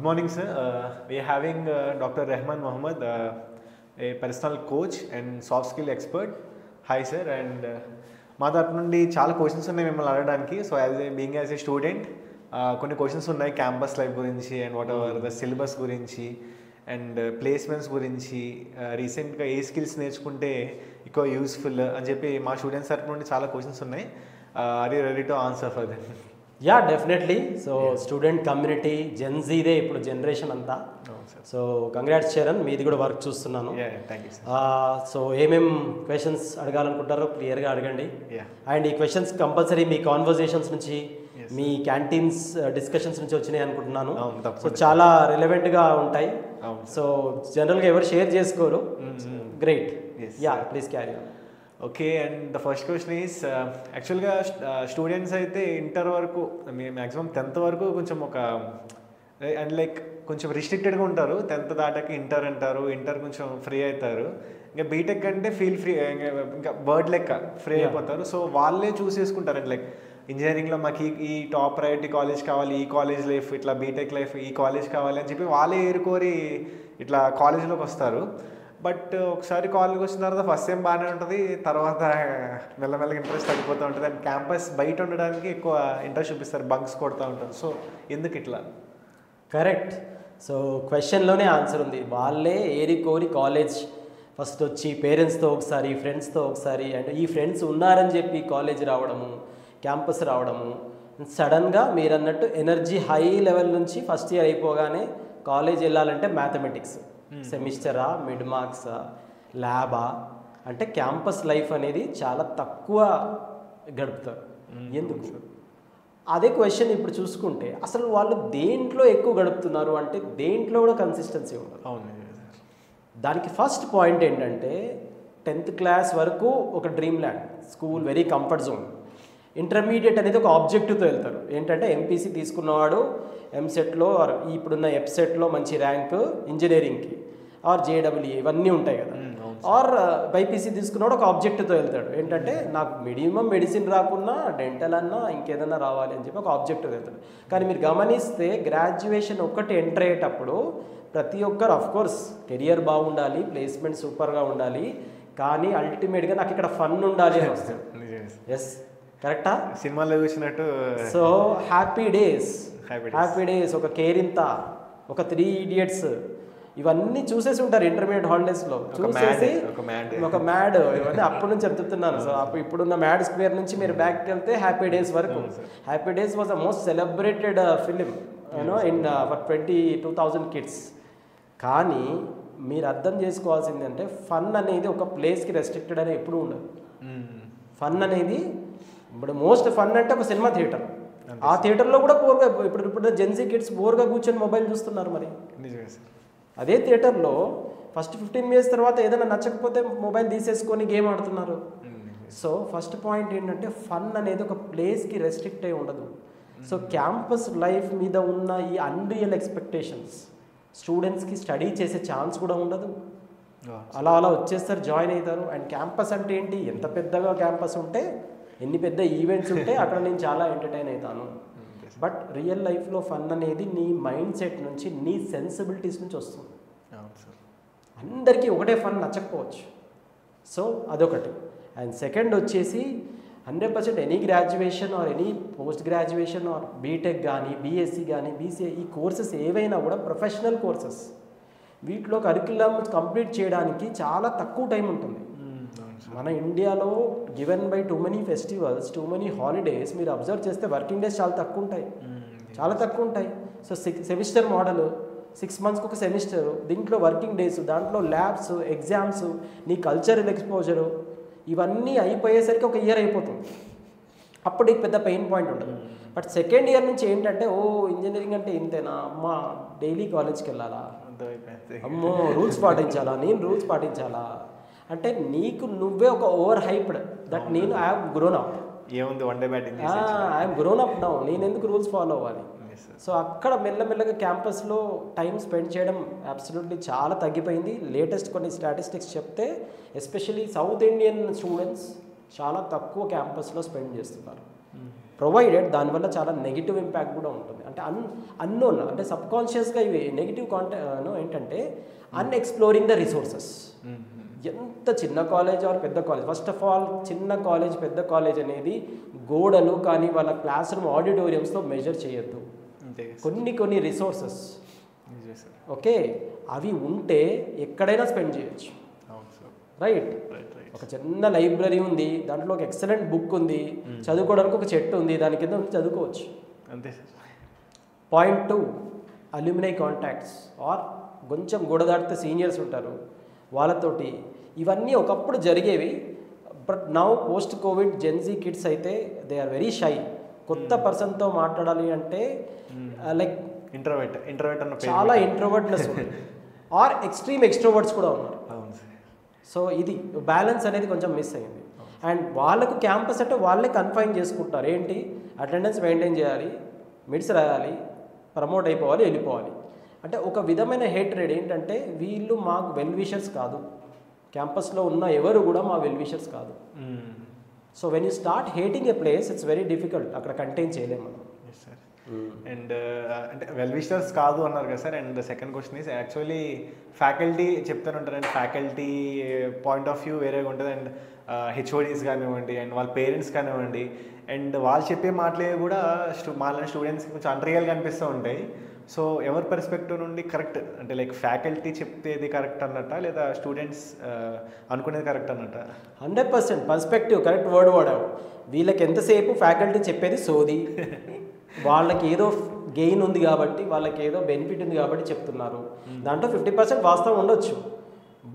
morning, sir. We are having Dr. Rahman Mohammed, a personal coach and soft skill expert. Hi, sir. And మా తరపు నుండి చాలా questions ఉన్నాయి మిమ్మల్ని అడగడానికి. సో యాజ్ ఏ స్టూడెంట్ కొన్ని క్వశ్చన్స్ ఉన్నాయి క్యాంపస్ లైఫ్ గురించి and what ever the syllabus గురించి అండ్ ప్లేస్మెంట్స్ గురించి రీసెంట్గా ఏ స్కిల్స్ నేర్చుకుంటే ఎక్కువ యూస్ఫుల్ అని చెప్పి మా స్టూడెంట్స్ తరపు నుండి చాలా క్వశ్చన్స్ ఉన్నాయి. Are you ready to answer for them? Yeah definitely. So student community జెన్జీదే ఇప్పుడు జనరేషన్ అంతా. సో కంగ్రాట్స్ చరణ్, మీది కూడా వర్క్ చూస్తున్నాను. సో ఏమేం క్వశ్చన్స్ అడగాలనుకుంటారో క్లియర్గా అడగండి. అండ్ ఈ క్వశ్చన్స్ కంపల్సరీ మీ కాన్వర్జేషన్స్ నుంచి మీ క్యాంటీన్స్ డిస్కషన్స్ నుంచి వచ్చినాయి అనుకుంటున్నాను. సో చాలా రిలవెంట్గా ఉంటాయి. సో జనరల్గా ఎవరు షేర్ చేసుకోరు. Great. Yeah please carry on. Okay, and the first question is యాక్చువల్గా స్టూడెంట్స్ అయితే ఇంటర్ వరకు మ్యాక్సిమం 10th వరకు కొంచెం ఒక అండ్ లైక్ కొంచెం రిస్ట్రిక్టెడ్గా ఉంటారు. 10th దాటాక ఇంటర్ అంటారు, ఇంటర్ కొంచెం ఫ్రీ అవుతారు. ఇంకా బీటెక్ అంటే ఫీల్ ఫ్రీ, ఇంకా బర్డ్ లెక్క ఫ్రీ అయిపోతారు. సో వాళ్ళే చూస్ చేసుకుంటారు అండ్ లైక్ ఇంజనీరింగ్లో మాకు ఈ టాప్ ప్రయారిటీ కాలేజ్ కావాలి, ఈ కాలేజ్ లైఫ్ ఇట్లా బీటెక్ లైఫ్ ఈ కాలేజ్ కావాలి అని చెప్పి వాళ్ళే ఏరుకోరి ఇట్లా కాలేజ్లోకి వస్తారు. బట్ ఒకసారి కాలేజ్కి వచ్చిన తర్వాత ఫస్ట్ టైం బాగానే ఉంటుంది, తర్వాత మెల్లమెల్లగా ఇంట్రెస్ట్ తగ్గిపోతూ ఉంటుంది అండ్ క్యాంపస్ బయట ఉండడానికి ఎక్కువ ఇంట్రెస్ట్ చూపిస్తారు, బంక్స్ కొడుతూ ఉంటారు. సో ఎందుకు ఇట్లా? కరెక్ట్. సో క్వశ్చన్లోనే ఆన్సర్ ఉంది. వాళ్ళే ఏరికోరి కాలేజ్ ఫస్ట్ వచ్చి పేరెంట్స్తో ఒకసారి, ఫ్రెండ్స్తో ఒకసారి, అండ్ ఈ ఫ్రెండ్స్ ఉన్నారని చెప్పి కాలేజ్ రావడము, క్యాంపస్ రావడము, సడన్గా మీరు అన్నట్టు ఎనర్జీ హై లెవెల్ నుంచి ఫస్ట్ ఇయర్ అయిపోగానే కాలేజ్ వెళ్ళాలంటే మ్యాథమెటిక్స్ సెమిస్టరా, మిడ్ మార్క్సా, ల్యాబా, అంటే క్యాంపస్ లైఫ్ అనేది చాలా తక్కువ గడుపుతారు. ఎందుకు? అదే క్వశ్చన్ ఇప్పుడు చూసుకుంటే అసలు వాళ్ళు దేంట్లో ఎక్కువ గడుపుతున్నారు అంటే దేంట్లో కూడా కన్సిస్టెన్సీ ఉండదు. దానికి ఫస్ట్ పాయింట్ ఏంటంటే 10th క్లాస్ వరకు ఒక dream land school, very comfort zone. Intermediate అనేది ఒక ఆబ్జెక్టివ్తో వెళ్తారు. ఏంటంటే ఎంపీసీ తీసుకున్నవాడు ఎంసెట్లో ఆర్ ఇప్పుడున్న ఎఫ్సెట్లో మంచి ర్యాంక్ ఇంజనీరింగ్కి ఆర్ జేడబ్ల్యూ ఇవన్నీ ఉంటాయి కదా. ఆర్ బైపీసీ తీసుకున్నాడు ఒక ఆబ్జెక్ట్తో వెళ్తాడు. ఏంటంటే నాకు మినిమం మెడిసిన్ రాకున్నా డెంటల్ అన్నా ఇంకేదన్నా రావాలి అని చెప్పి ఒక ఆబ్జెక్ట్తో వెళ్తాడు. కానీ మీరు గమనిస్తే గ్రాడ్యుయేషన్ ఒక్కటి ఎంటర్ అయ్యేటప్పుడు ప్రతి ఒక్కరు అఫ్కోర్స్ కెరియర్ బాగుండాలి, ప్లేస్మెంట్ సూపర్గా ఉండాలి, కానీ అల్టిమేట్గా నాకు ఇక్కడ ఫన్ ఉండాలి అని వస్తుంది. ఎస్, కరెక్టా? సినిమాలో చూసినట్టు. సో హ్యాపీ డేస్, ఒక కేరింత, ఒక 3 Idiots ఇవన్నీ చూసేసి ఉంటారు ఇంటర్మీడియట్ హాలిడేస్లో. చూసేసి ఒక మ్యాడ్ ఇవన్నీ అప్పటి నుంచి చెప్తున్నాను. సో అప్పుడు ఇప్పుడున్న మ్యాడ్ స్క్వేర్ నుంచి మీరు బ్యాక్కి వెళ్తే హ్యాపీ డేస్ వరకు. Happy days was the most celebrated film you know in for 22,000 kids. కానీ మీరు అర్థం చేసుకోవాల్సింది అంటే ఫన్ అనేది ఒక ప్లేస్కి రెస్ట్రిక్టెడ్ అని ఎప్పుడూ ఉండదు. ఫన్ అనేది ఇప్పుడు మోస్ట్ ఫన్ అంటే ఒక సినిమా థియేటర్. ఆ థియేటర్లో కూడా బోర్గా ఇప్పుడు జెన్సీ కిడ్స్ బోర్గా కూర్చొని మొబైల్ చూస్తున్నారు. మరి అదే థియేటర్లో ఫస్ట్ 15 minutes తర్వాత ఏదైనా నచ్చకపోతే మొబైల్ తీసేసుకొని గేమ్ ఆడుతున్నారు. సో ఫస్ట్ పాయింట్ ఏంటంటే ఫన్ అనేది ఒక ప్లేస్కి రెస్ట్రిక్ట్ అయి ఉండదు. సో క్యాంపస్ లైఫ్ మీద ఉన్న ఈ అన్రియల్ ఎక్స్పెక్టేషన్స్ స్టూడెంట్స్కి స్టడీ చేసే ఛాన్స్ కూడా ఉండదు. అలా వచ్చేస్తారు, జాయిన్ అవుతారు. అండ్ క్యాంపస్ అంటే ఏంటి? ఎంత పెద్దగా క్యాంపస్ ఉంటే, ఎన్ని పెద్ద ఈవెంట్స్ ఉంటే అక్కడ నేను చాలా ఎంటర్టైన్ అవుతాను. బట్ రియల్ లైఫ్లో ఫన్ అనేది నీ మైండ్ సెట్ నుంచి, నీ సెన్సిబిలిటీస్ నుంచి వస్తుంది. అందరికీ ఒకటే ఫన్ నచ్చకపోవచ్చు. సో అదొకటి. అండ్ సెకండ్ వచ్చేసి 100% any graduation or any post graduation or BTech కానీ, బీఎస్సీ కానీ, బీసీఏ, ఈ కోర్సెస్ ఏవైనా కూడా ప్రొఫెషనల్ కోర్సెస్. వీటిలో కరిక్యులం కంప్లీట్ చేయడానికి చాలా తక్కువ టైం ఉంటుంది. మన ఇండియాలో given by too many festivals, too many holidays, మీరు అబ్జర్వ్ చేస్తే వర్కింగ్ డేస్ చాలా తక్కువ ఉంటాయి. సో సెమిస్టర్ మోడల్, 6 months ఒక సెమిస్టర్, దీంట్లో వర్కింగ్ డేస్, దాంట్లో ల్యాబ్స్, ఎగ్జామ్స్, నీ కల్చరల్ ఎక్స్పోజరు, ఇవన్నీ అయిపోయేసరికి ఒక ఇయర్ అయిపోతుంది. అప్పుడు నీకు పెద్ద పెయిన్ పాయింట్ ఉండదు. బట్ సెకండ్ ఇయర్ నుంచి ఏంటంటే ఇంజనీరింగ్ అంటే ఇంతేనా అమ్మా, డైలీ కాలేజ్కి వెళ్ళాలా, అమ్మో రూల్స్ పాటించాలా, నేను రూల్స్ పాటించాలా అంటే నీకు నువ్వే ఒక ఓవర్ హైప్డ్ దట్ నేను ఐఎమ్ గ్రోన్ అప్. ఏముంది one day batting, I'm grown up now, నేను ఎందుకు రూల్స్ ఫాలో అవ్వాలి? సో అక్కడ మెల్లమెల్లగా క్యాంపస్లో టైం స్పెండ్ చేయడం అబ్సల్యూట్లీ చాలా తగ్గిపోయింది. లేటెస్ట్ కొన్ని స్టాటిస్టిక్స్ చెప్తే ఎస్పెషలీ సౌత్ ఇండియన్ స్టూడెంట్స్ చాలా తక్కువ క్యాంపస్లో స్పెండ్ చేస్తున్నారు. ప్రొవైడెడ్ దానివల్ల చాలా నెగిటివ్ ఇంపాక్ట్ కూడా ఉంటుంది. అంటే అన్నోన్ అంటే సబ్కాన్షియస్గా ఇవి నెగిటివ్ ఏంటంటే అన్ఎక్స్ప్లోరింగ్ ద రిసోర్సెస్. ఎంత చిన్న కాలేజ్ ఆర్ పెద్ద కాలేజ్, ఫస్ట్ ఆఫ్ ఆల్ చిన్న కాలేజ్ పెద్ద కాలేజ్ అనేది గోడలు కానీ వాళ్ళ క్లాస్ రూమ్ ఆడిటోరియంస్తో మెజర్ చేయొద్దు. కొన్ని రిసోర్సెస్ ఓకే అవి ఉంటే ఎక్కడైనా స్పెండ్ చేయొచ్చు. రైట్, ఒక చిన్న లైబ్రరీ ఉంది, దాంట్లో ఒక ఎక్సలెంట్ బుక్ ఉంది, చదువుకోవడానికి ఒక చెట్టు ఉంది, దాని కింద చదువుకోవచ్చు. అంతే sir. Point 2 alumni contacts or కొంచెం గోడ దాటితే సీనియర్స్ ఉంటారు వాళ్ళతోటి. ఇవన్నీ ఒకప్పుడు జరిగేవి, but now post Covid Gen Z kids అయితే దే ఆర్ వెరీ షై. కొత్త పర్సన్తో మాట్లాడాలి అంటే లైక్ ఇంట్రోవర్ట్ చాలా ఇంట్రోవర్ట్నెస్ ఉంది ఆర్ ఎక్స్ట్రీమ్ ఎక్స్ట్రోవర్ట్స్ కూడా ఉన్నారు. సో ఇది బ్యాలెన్స్ అనేది కొంచెం మిస్ అయింది. అండ్ వాళ్ళకు క్యాంపస్ అంటే వాళ్ళే కన్ఫైన్ చేసుకుంటారు. ఏంటి, అటెండెన్స్ మెయింటైన్ చేయాలి, మిడ్స్ రాయాలి, ప్రమోట్ అయిపోవాలి, వెళ్ళిపోవాలి. అంటే ఒక విధమైన హేట్రేడ్ ఏంటంటే వీళ్ళు మాకు వెల్ విషర్స్ కాదు, క్యాంపస్లో ఉన్న ఎవరు కూడా మా వెల్ విషర్స్ కాదు. So when you start hating A place it's very difficult, అక్కడ కంటైన్ చేయలేము మనం. అండ్ అంటే వెల్ విషర్స్ కాదు అన్నారు కదా sir. And second question is actually faculty చెప్తూనే ఉంటారు, and faculty point of view వేరేగా ఉంటుంది. అండ్ హెచ్ఓడీస్ కానివ్వండి అండ్ వాళ్ళ పేరెంట్స్ కానివ్వండి, అండ్ వాళ్ళు చెప్పే మాటలే కూడా మాలాంటి స్టూడెంట్స్కి కొంచెం అన్రియల్గా అనిపిస్తూ ఉంటాయి. సో ఎవరి పర్స్పెక్టివ్ నుండి కరెక్ట్ అంటే లైక్ ఫ్యాకల్టీ చెప్పేది కరెక్ట్ అన్నట్ట లేదా స్టూడెంట్స్ అనుకునేది కరెక్ట్ అన్నట్ట? 100% పర్స్పెక్టివ్ కరెక్ట్ వర్డ్ వాడావు. వీళ్ళకి ఎంతసేపు ఫ్యాకల్టీ చెప్పేది సోది, వాళ్ళకి ఏదో గెయిన్ ఉంది కాబట్టి, వాళ్ళకి ఏదో బెనిఫిట్ ఉంది కాబట్టి చెప్తున్నారు. దాంట్లో 50% వాస్తవం ఉండొచ్చు.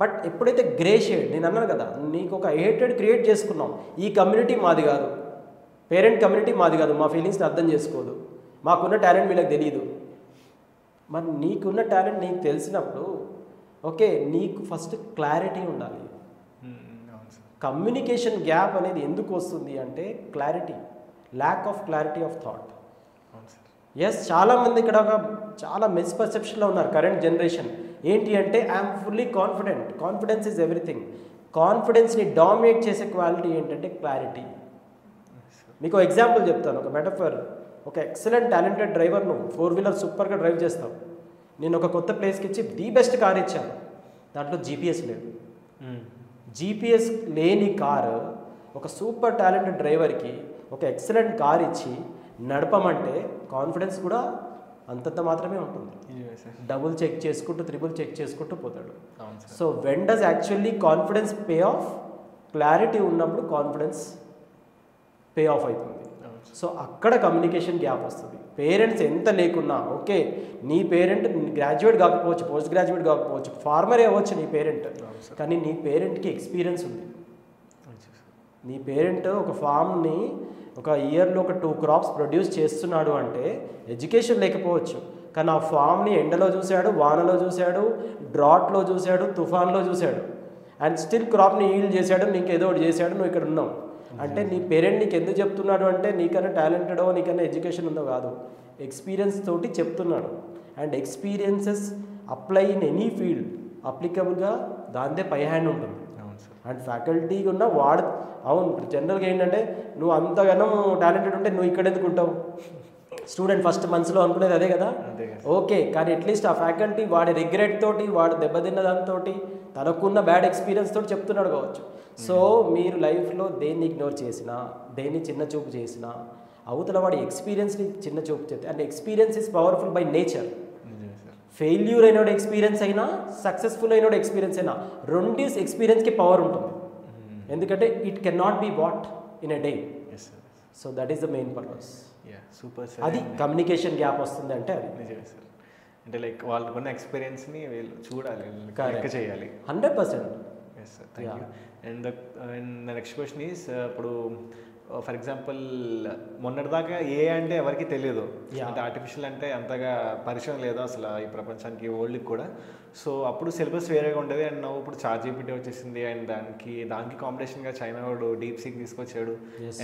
బట్ ఎప్పుడైతే గ్రే షేడ్, నేను అన్నాను కదా, నీకు ఒక హేటెడ్ క్రియేట్ చేసుకున్నాం, ఈ కమ్యూనిటీ మాది కాదు, పేరెంట్ కమ్యూనిటీ మాది కాదు, మా ఫీలింగ్స్ని అర్థం చేసుకోదు, మాకున్న టాలెంట్ వీళ్ళకి తెలియదు. మరి నీకున్న టాలెంట్ నీకు తెలిసినప్పుడు ఓకే నీకు ఫస్ట్ క్లారిటీ ఉండాలి. కమ్యూనికేషన్ గ్యాప్ అనేది ఎందుకు వస్తుంది అంటే clarity, lack of clarity of thought. Yes, చాలామంది ఇక్కడ ఒక చాలా మిస్పర్సెప్షన్లో ఉన్నారు కరెంట్ జనరేషన్. ఏంటి అంటే I'm fully confident, confidence is everything. కాన్ఫిడెన్స్ని డామినేట్ చేసే క్వాలిటీ ఏంటంటే క్లారిటీ. మీకు ఎగ్జాంపుల్ చెప్తాను, ఒక మెటఫర్. ఒక ఎక్సలెంట్ టాలెంటెడ్ డ్రైవర్, నువ్వు 4 వీలర్ సూపర్గా డ్రైవ్ చేస్తావు. నేను ఒక కొత్త ప్లేస్కి ఇచ్చి ది బెస్ట్ కార్ ఇచ్చాను, దాంట్లో జీపీఎస్ లేదు. జీపీఎస్ లేని కారు ఒక సూపర్ టాలెంటెడ్ డ్రైవర్కి ఒక ఎక్సలెంట్ కార్ ఇచ్చి నడపమంటే కాన్ఫిడెన్స్ కూడా అంతంత మాత్రమే ఉంటుంది. డబుల్ చెక్ చేసుకుంటూ త్రిబుల్ చెక్ చేసుకుంటూ పోతాడు. So when does actually confidence pay of? Clarity ఉన్నప్పుడు కాన్ఫిడెన్స్ పే ఆఫ్ అవుతుంది. సో అక్కడ కమ్యూనికేషన్ గ్యాప్ వస్తుంది. పేరెంట్స్ ఎంత లేకున్నా ఓకే, నీ పేరెంట్ గ్రాడ్యుయేట్ కాకపోవచ్చు, పోస్ట్ గ్రాడ్యుయేట్ కాకపోవచ్చు, ఫార్మరే అవ్వచ్చు నీ పేరెంట్, కానీ నీ పేరెంట్కి ఎక్స్పీరియన్స్ ఉంది. నీ పేరెంట్ ఒక ఫామ్ని ఒక ఇయర్లో ఒక 2 క్రాప్స్ ప్రొడ్యూస్ చేస్తున్నాడు అంటే ఎడ్యుకేషన్ లేకపోవచ్చు, కానీ ఆ ఫామ్ని ఎండలో చూశాడు, వానలో చూశాడు, డ్రాట్లో చూశాడు, తుఫాన్లో చూశాడు, అండ్ స్టిల్ క్రాప్ని ఈల్డ్ చేశాడు, నీకేదో ఒకటి చేశాడు, నువ్వు ఇక్కడ ఉన్నావు. అంటే నీ పేరెంట్ నీకు ఎందుకు చెప్తున్నాడు అంటే నీకన్నా టాలెంటెడో నీకన్నా ఎడ్యుకేషన్ ఉందో కాదు, ఎక్స్పీరియన్స్ తోటి చెప్తున్నాడు. And experiences apply in any field, అప్లికబుల్గా దాందే పై హ్యాండ్ ఉంటుంది. అండ్ ఫ్యాకల్టీ ఉన్న వాడు అవును జనరల్గా ఏంటంటే నువ్వు అంతగానో టాలెంటెడ్ ఉంటే నువ్వు ఇక్కడ ఎందుకు ఉంటావు? స్టూడెంట్ ఫస్ట్ మంత్స్లో అనుకునేది అదే కదా. ఓకే, కానీ అట్లీస్ట్ ఆ ఫ్యాకల్టీ వాడి రిగ్రెట్ తోటి, వాడు దెబ్బతిన్న దాంతో, తనకున్న బ్యాడ్ ఎక్స్పీరియన్స్ తోటి చెప్తున్నాడు కావచ్చు. సో మీరు లైఫ్లో దేన్ని ఇగ్నోర్ చేసినా, దేన్ని చిన్న చూపు చేసినా, అవతల వాడి ఎక్స్పీరియన్స్ని చిన్న చూపు చేస్తే, అంటే experience is powerful by nature. Failure అయినోడు ఎక్స్పీరియన్స్ అయినా, సక్సెస్ఫుల్ అయినోడు ఎక్స్పీరియన్స్ అయినా, రెండు ఎక్స్పీరియన్స్కి పవర్ ఉంటుంది. ఎందుకంటే it can not be what in a day. So that is the main purpose. Super sir. అది కమ్యూనికేషన్ గ్యాప్ వస్తుంది అంటే అది నిజమే సార్. అంటే లైక్ వాళ్ళకున్న ఎక్స్పీరియన్స్ని వీళ్ళు చూడాలి, లెక్క చేయాలి. 100%. Yes sir, thank you. And the next question is, ఇప్పుడు ఫర్ ఎగ్జాంపుల్ మొన్నటిదాకా ఏ అంటే ఎవరికి తెలియదు, అంటే ఆర్టిఫిషియల్ అంటే అంతగా పరిచయం లేదు అసలు ఈ ప్రపంచానికి, వరల్డ్కి కూడా. సో అప్పుడు సిలబస్ వేరేగా ఉండేది. అండ్ నవ్వు ఇప్పుడు ChatGPT వచ్చేసింది, అండ్ దానికి కాంపిటీషన్గా చైనా వాడు డీప్ సీక్ తీసుకొచ్చాడు,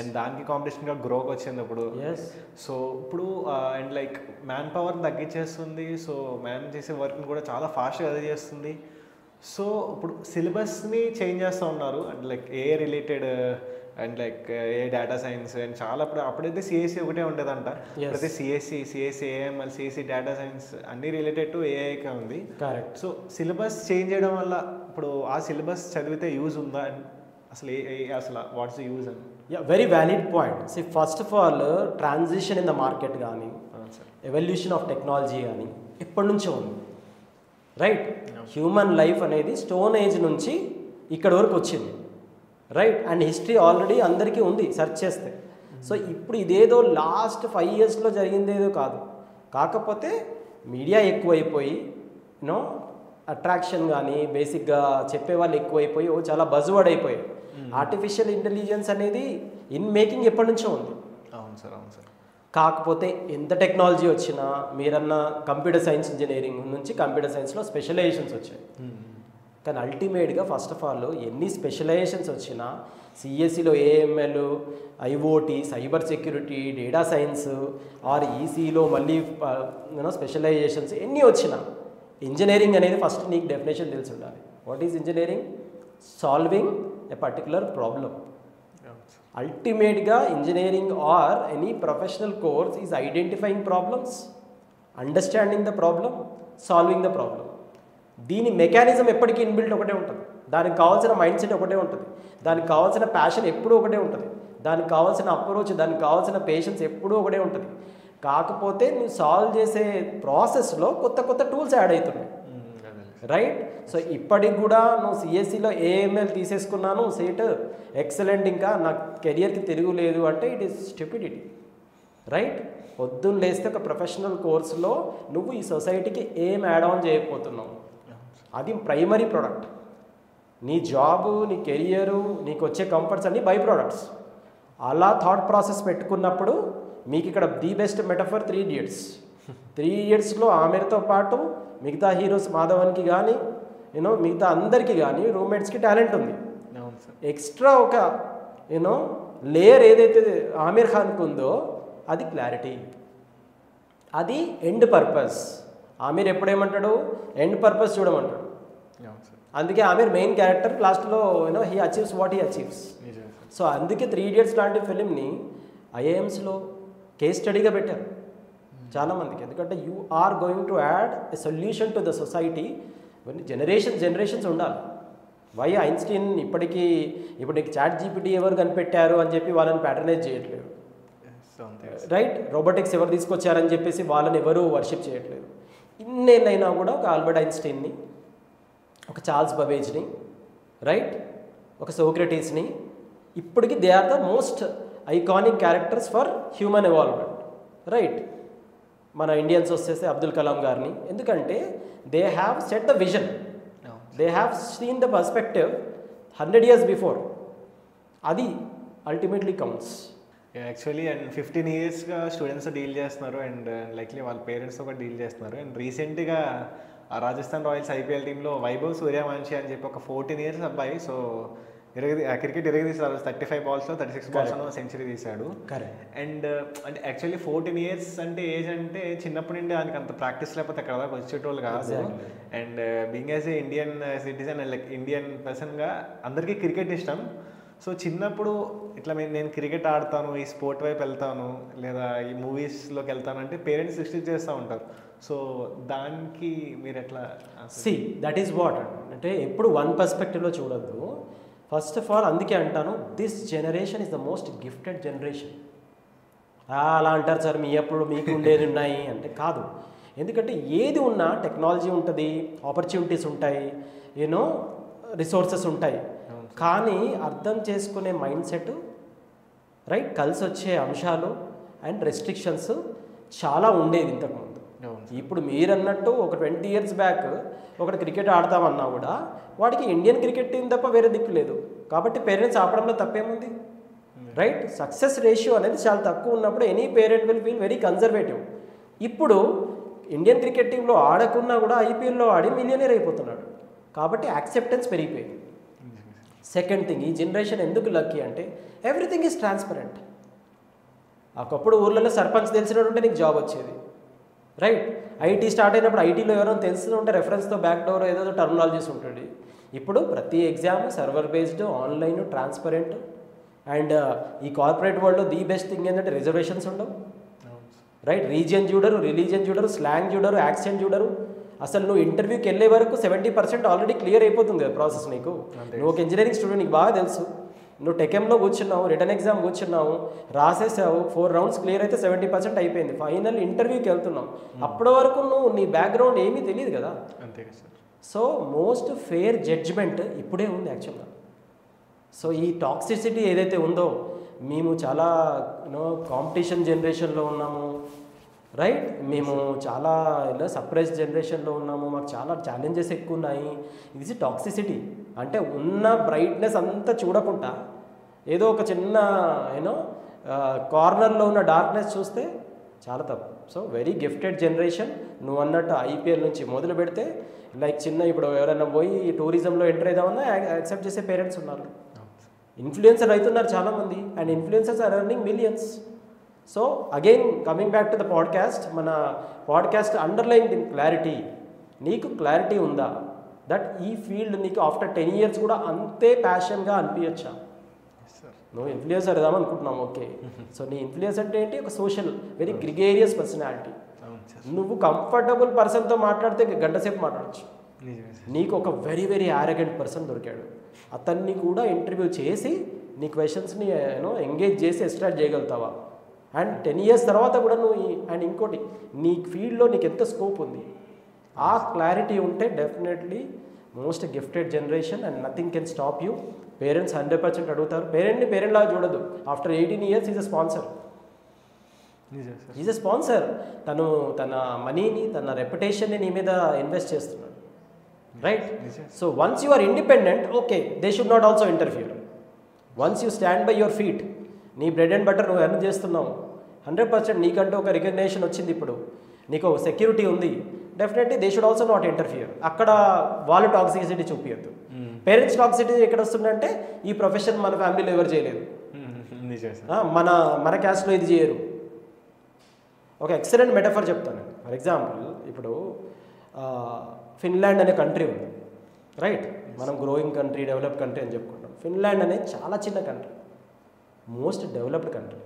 అండ్ దానికి కాంపిటీషన్గా గ్రోక్ వచ్చింది ఇప్పుడు. సో ఇప్పుడు అండ్ లైక్ మ్యాన్ పవర్ని తగ్గించేస్తుంది, సో మ్యాన్ చేసే వర్క్ని కూడా చాలా ఫాస్ట్గా అది చేస్తుంది. సో ఇప్పుడు సిలబస్ని చేంజ్ చేస్తూ ఉన్నారు, and like a related and like a data science and చాలా అప్పుడైతే సిఎస్సి ఒకటే ఉండేదంట. అప్పుడైతే CSC AML, CSC, data science అన్నీ రిలేటెడ్ టు ఏఐకే ఉంది. కరెక్ట్. సో సిలబస్ చేంజ్ చేయడం వల్ల ఇప్పుడు ఆ సిలబస్ చదివితే యూజ్ ఉందా అసలు? అసలు వాట్స్ ద యూజ్ అని? Very valid point. See first of all transition in the market కానీ ఎవల్యూషన్ ఆఫ్ టెక్నాలజీ కానీ ఎప్పటి నుంచో ఉంది, రైట్? హ్యూమన్ లైఫ్ అనేది స్టోన్ ఏజ్ నుంచి ఇక్కడ వరకు వచ్చింది, రైట్? అండ్ హిస్టరీ ఆల్రెడీ అందరికీ ఉంది సెర్చ్ చేస్తే. సో ఇప్పుడు ఇదేదో లాస్ట్ 5 yearsలో జరిగిందేదో కాదు. కాకపోతే మీడియా ఎక్కువైపోయి యూనో అట్రాక్షన్ కానీ బేసిక్గా చెప్పేవాళ్ళు ఎక్కువైపోయి చాలా బజ్వర్డ్ అయిపోయాయి. ఆర్టిఫిషియల్ ఇంటెలిజెన్స్ అనేది ఇన్ మేకింగ్ ఎప్పటి నుంచో ఉంది. అవును సార్, అవును సార్. కాకపోతే ఎంత టెక్నాలజీ వచ్చినా మీరన్న కంప్యూటర్ సైన్స్ ఇంజనీరింగ్ నుంచి కంప్యూటర్ సైన్స్లో స్పెషలైజేషన్స్ వచ్చాయి. కానీ అల్టిమేట్గా ఫస్ట్ ఆఫ్ ఆల్ ఎన్ని స్పెషలైజేషన్స్ వచ్చినా సిఎస్సిలో AML, IOT, cyber security, data science or ఈసీలో మళ్ళీ స్పెషలైజేషన్స్ ఎన్ని వచ్చినా ఇంజనీరింగ్ అనేది ఫస్ట్ నీకు డెఫినేషన్ తెలిసి ఉండాలి. What is engineering? Solving a particular problem. అల్టిమేట్గా engineering or any professional course is identifying problems, understanding the problem, solving the problem. దీని మెకానిజం ఎప్పటికీ ఇన్బిల్ట్ ఒకటే ఉంటుంది. దానికి కావాల్సిన మైండ్ సెట్ ఒకటే ఉంటుంది. దానికి కావాల్సిన ప్యాషన్ ఎప్పుడూ ఒకటే ఉంటుంది. దానికి కావాల్సిన అప్రోచ్, దానికి కావాల్సిన పేషెన్స్ ఎప్పుడూ ఒకటే ఉంటుంది. కాకపోతే నువ్వు సాల్వ్ చేసే ప్రాసెస్లో కొత్త కొత్త టూల్స్ యాడ్ అవుతున్నాయి, రైట్? సో ఇప్పటికి కూడా నువ్వు సిఎస్సిలో ఏఎంఎల్ తీసేసుకున్నాను, సీట్ ఎక్సలెంట్, ఇంకా నా కెరియర్కి తిరుగులేదు అంటే ఇట్ ఈస్ స్టూపిడిటీ, రైట్? పొద్దున్న లేస్తే ఒక ప్రొఫెషనల్ కోర్సులో నువ్వు ఈ సొసైటీకి ఏం యాడ్ ఆన్ చేయకపోతున్నావు. అది ప్రైమరీ ప్రోడక్ట్. నీ జాబు, నీ కెరియరు, నీకు వచ్చే కంఫర్ట్స్ అన్నీ బై ప్రోడక్ట్స్. అలా థాట్ ప్రాసెస్ పెట్టుకున్నప్పుడు మీకు ఇక్కడ ది బెస్ట్ మెటఫర్ 3 Idiots. 3 Idiotsలో ఆమెర్తో పాటు మిగతా హీరోస్ మాధవన్కి కానీ మిగతా అందరికీ కానీ రూమ్మేట్స్కి టాలెంట్ ఉంది. ఎక్స్ట్రా ఒక లేయర్ ఏదైతే ఆమిర్ ఖాన్కి ఉందో అది క్లారిటీ, అది ఎండ్ పర్పస్. ఆమిర్ ఎప్పుడేమంటాడు? ఎండ్ పర్పస్ చూడమంటాడు. అందుకే ఆమిర్ మెయిన్ క్యారెక్టర్, లాస్ట్లో he achieves what he achieves. So అందుకే 3 Idiots లాంటి ఫిలింని ఐఐఎమ్స్లో కేస్ స్టడీగా పెట్టారు చాలామందికి. ఎందుకంటే you are going to add a solution to the society. ఇవన్నీ జనరేషన్స్ ఉండాలి. వై ఐన్స్టీన్ ఇప్పుడు నీకు చాట్ జీపీటీ ఎవరు కనిపెట్టారు అని చెప్పి వాళ్ళని ప్యాటర్నైజ్ చేయట్లేదు, రైట్? రోబోటిక్స్ ఎవరు తీసుకొచ్చారని చెప్పేసి వాళ్ళని ఎవరు వర్షిప్ చేయట్లేదు. ఇన్నేళ్ళైనా కూడా ఒక ఆల్బర్ట్ ఐన్స్టీన్ని, ఒక చార్ల్స్ బబేజ్ని, రైట్, ఒక సోక్రటీస్ని, ఇప్పటికీ they are the most iconic characters for human evolvement, right? మన ఇండియన్స్ వచ్చేస్తే అబ్దుల్ కలాం గారిని, ఎందుకంటే they have set the vision, they have seen the perspective 100 years before. అది అల్టిమేట్లీ కౌంట్స్. యాక్చువల్లీ అండ్ 15 yearsగా స్టూడెంట్స్ డీల్ చేస్తున్నారు అండ్ లైక్లీ వాళ్ళ పేరెంట్స్తో కూడా డీల్ చేస్తున్నారు. అండ్ రీసెంట్గా ఆ రాజస్థాన్ రాయల్స్ ఐపీఎల్ టీంలో వైభవ్ సూర్యవంశీ అని చెప్పి ఒక 14 years అబ్బాయి సో క్రికెట్ ఇరగదీశారు. 35 balsలో 36 balsలో సెంచరీ తీశాడు. అండ్ అంటే యాక్చువల్లీ 14 years అంటే ఏజ్ అంటే చిన్నప్పటి నుండి దానికి అంత ప్రాక్టీస్ లేకపోతే అక్కడ దాకా వచ్చేటోళ్ళు కాదు. And being as a Indian citizen and like Indian పర్సన్గా అందరికీ క్రికెట్ ఇష్టం. సో చిన్నప్పుడు ఇట్లా నేను క్రికెట్ ఆడతాను, ఈ స్పోర్ట్ వైపు వెళ్తాను, లేదా ఈ మూవీస్లోకి వెళ్తాను అంటే పేరెంట్స్ రిస్ట్రిక్ట్ చేస్తూ ఉంటారు. సో దానికి మీరు ఎట్లా? సి దట్ ఈస్ వాట్ అంటే ఎప్పుడు వన్ పర్స్పెక్టివ్లో చూడొద్దు. ఫస్ట్ ఆఫ్ ఆల్ అందుకే అంటాను, this generation is the most gifted generation. అలా అంటారు సార్, అప్పుడు మీకు ఉండేది ఉన్నాయి అంటే కాదు. ఎందుకంటే ఏది ఉన్నా టెక్నాలజీ ఉంటుంది, ఆపర్చునిటీస్ ఉంటాయి, రిసోర్సెస్ ఉంటాయి. కానీ అర్థం చేసుకునే మైండ్ సెట్, రైట్, కలిసి వచ్చే అంశాలు అండ్ రెస్ట్రిక్షన్స్ చాలా ఉండేది ఇంతకుముందు. ఇప్పుడు మీరన్నట్టు ఒక 20 years బ్యాక్ ఒకటి క్రికెట్ ఆడతామన్నా కూడా వాడికి ఇండియన్ క్రికెట్ టీం తప్ప వేరే దిక్కు లేదు. కాబట్టి పేరెంట్స్ ఆపడంలో తప్పేముంది, రైట్? సక్సెస్ రేషియో అనేది చాలా తక్కువ ఉన్నప్పుడు any parent will feel very conservative. ఇప్పుడు ఇండియన్ క్రికెట్ టీంలో ఆడకున్నా కూడా ఐపీఎల్లో ఆడి మిలియనీర్ అయిపోతున్నాడు. కాబట్టి యాక్సెప్టెన్స్ పెరిగిపోయింది. సెకండ్ థింగ్, ఈ జనరేషన్ ఎందుకు లక్కీ అంటే ఎవ్రీథింగ్ ఈజ్ ట్రాన్స్పరెంట్. ఒకప్పుడు ఊర్లలో సర్పంచ్ తెలిసినట్టుంటే నీకు జాబ్ వచ్చేది, రైట్? ఐటీ స్టార్ట్ అయినప్పుడు ఐటీలో ఎవరైనా తెలిసి ఉంటే రెఫరెన్స్తో బ్యాక్ డోర్ ఏదో టర్మినాలజీస్ ఉంటుంది. ఇప్పుడు ప్రతి exam server based, online, transparent and ఈ కార్పొరేట్ వరల్డ్లో ది బెస్ట్ థింగ్ ఏంటంటే రిజర్వేషన్స్ ఉండవు, రైట్? రీజియన్ చూడరు, రిలీజియన్ చూడరు, స్లాంగ్ చూడరు, యాక్సెంట్ చూడరు. అసలు నువ్వు ఇంటర్వ్యూకి వెళ్ళే వరకు 70% ఆల్రెడీ క్లియర్ అయిపోతుంది కదా ప్రాసెస్ నీకు. నువ్వు ఒక ఇంజనీరింగ్ స్టూడెంట్, నీకు బాగా తెలుసు. నువ్వు టెకెమ్లో కూర్చున్నావు, రిటర్న్ ఎగ్జామ్ కూర్చున్నావు, రాసేసావు, 4 రౌండ్స్ క్లియర్ అయితే 70% అయిపోయింది. ఫైనల్ ఇంటర్వ్యూకి వెళ్తున్నావు. అప్పటి వరకు నువ్వు నీ బ్యాక్గ్రౌండ్ ఏమీ తెలియదు కదా. అంతే కదా sir. So most fair judgment ఇప్పుడే ఉంది యాక్చువల్గా. సో ఈ టాక్సిసిటీ ఏదైతే ఉందో, మేము చాలా కాంపిటీషన్ జనరేషన్లో ఉన్నాము, రైట్? మేము చాలా ఇలా సర్ప్రైజ్ జనరేషన్లో ఉన్నాము, మాకు చాలా ఛాలెంజెస్ ఎక్కువ ఉన్నాయి. ఇది టాక్సిసిటీ అంటే ఉన్న బ్రైట్నెస్ అంతా చూడకుండా ఏదో ఒక చిన్న కార్నర్లో ఉన్న డార్క్నెస్ చూస్తే చాలా తప్పు. So very gifted generation. నువ్వు అన్నట్టు ఐపీఎల్ నుంచి మొదలు పెడితే లైక్ చిన్న ఇప్పుడు ఎవరైనా పోయి టూరిజంలో ఎంటర్ అవుదామన్నా యాక్సెప్ట్ చేసే పేరెంట్స్ ఉన్నారు, ఇన్ఫ్లుయెన్సర్ అవుతున్నారు చాలామంది, and influencers are earning millions. So again coming back to the podcast, మన పాడ్కాస్ట్ అండర్లైన్ క్లారిటీ. నీకు క్లారిటీ ఉందా దట్ ఈ ఫీల్డ్ నీకు ఆఫ్టర్ 10 years కూడా అంతే ప్యాషన్గా అనిపించచ్చా? నువ్వు ఇన్ఫ్లుయెన్సర్ అవుదాం అనుకుంటున్నావు, ఓకే. సో నీ ఇన్ఫ్లుయెన్స్ అంటే ఏంటి? ఒక సోషల్ వెరీ గ్రిగేరియస్ పర్సనాలిటీ. నువ్వు కంఫర్టబుల్ పర్సన్తో మాట్లాడితే గంట సేపు మాట్లాడచ్చు. నీకు ఒక వెరీ వెరీ ఆరోగెంట్ పర్సన్ దొరికాడు, అతన్ని కూడా ఇంటర్వ్యూ చేసి నీ క్వశ్చన్స్ని ఎంగేజ్ చేసి ఎక్స్ట్రాక్ట్ చేయగలుగుతావా? అండ్ 10 years తర్వాత కూడా నువ్వు అండ్ ఇంకోటి, నీ ఫీల్డ్లో నీకు ఎంత స్కోప్ ఉంది, ఆ క్లారిటీ ఉంటే definitely most gifted generation and nothing can stop you. Parents 100% అడుగుతారు. పేరెంట్ లాగా చూడదు. After 18 years is a sponsor. Is a sponsor. తను తన మనీని, తన రెప్యుటేషన్ని నీ మీద ఇన్వెస్ట్ చేస్తున్నాడు, right? So once you are independent, okay, they should not also interfere. Once you stand by your feet, నీ బ్రెడ్ అండ్ బటర్ నువ్వు ఎర్న్ చేస్తున్నావు, 100% నీకంటూ ఒక రికగ్నేషన్ వచ్చింది, ఇప్పుడు నీకు సెక్యూరిటీ ఉంది, definitely they should also not interfere. అక్కడ వాళ్ళు టాక్సిసిటీ చూపించద్దు. పేరెంట్స్ టాక్సిసిటీ ఎక్కడ వస్తుందంటే, ఈ ప్రొఫెషన్ మన ఫ్యామిలీలో ఎవరు చేయలేదు, మన క్యాస్ట్లో ఇది చేయరు. ఒక ఎక్సలెంట్ మెటఫర్ చెప్తాను. ఫర్ ఎగ్జాంపుల్, ఇప్పుడు ఫిన్లాండ్ అనే కంట్రీ ఉంది, రైట్? మనం గ్రోయింగ్ కంట్రీ, డెవలప్ కంట్రీ అని చెప్పుకుంటాం. ఫిన్లాండ్ అనేది చాలా చిన్న కంట్రీ, మోస్ట్ డెవలప్డ్ కంట్రీ.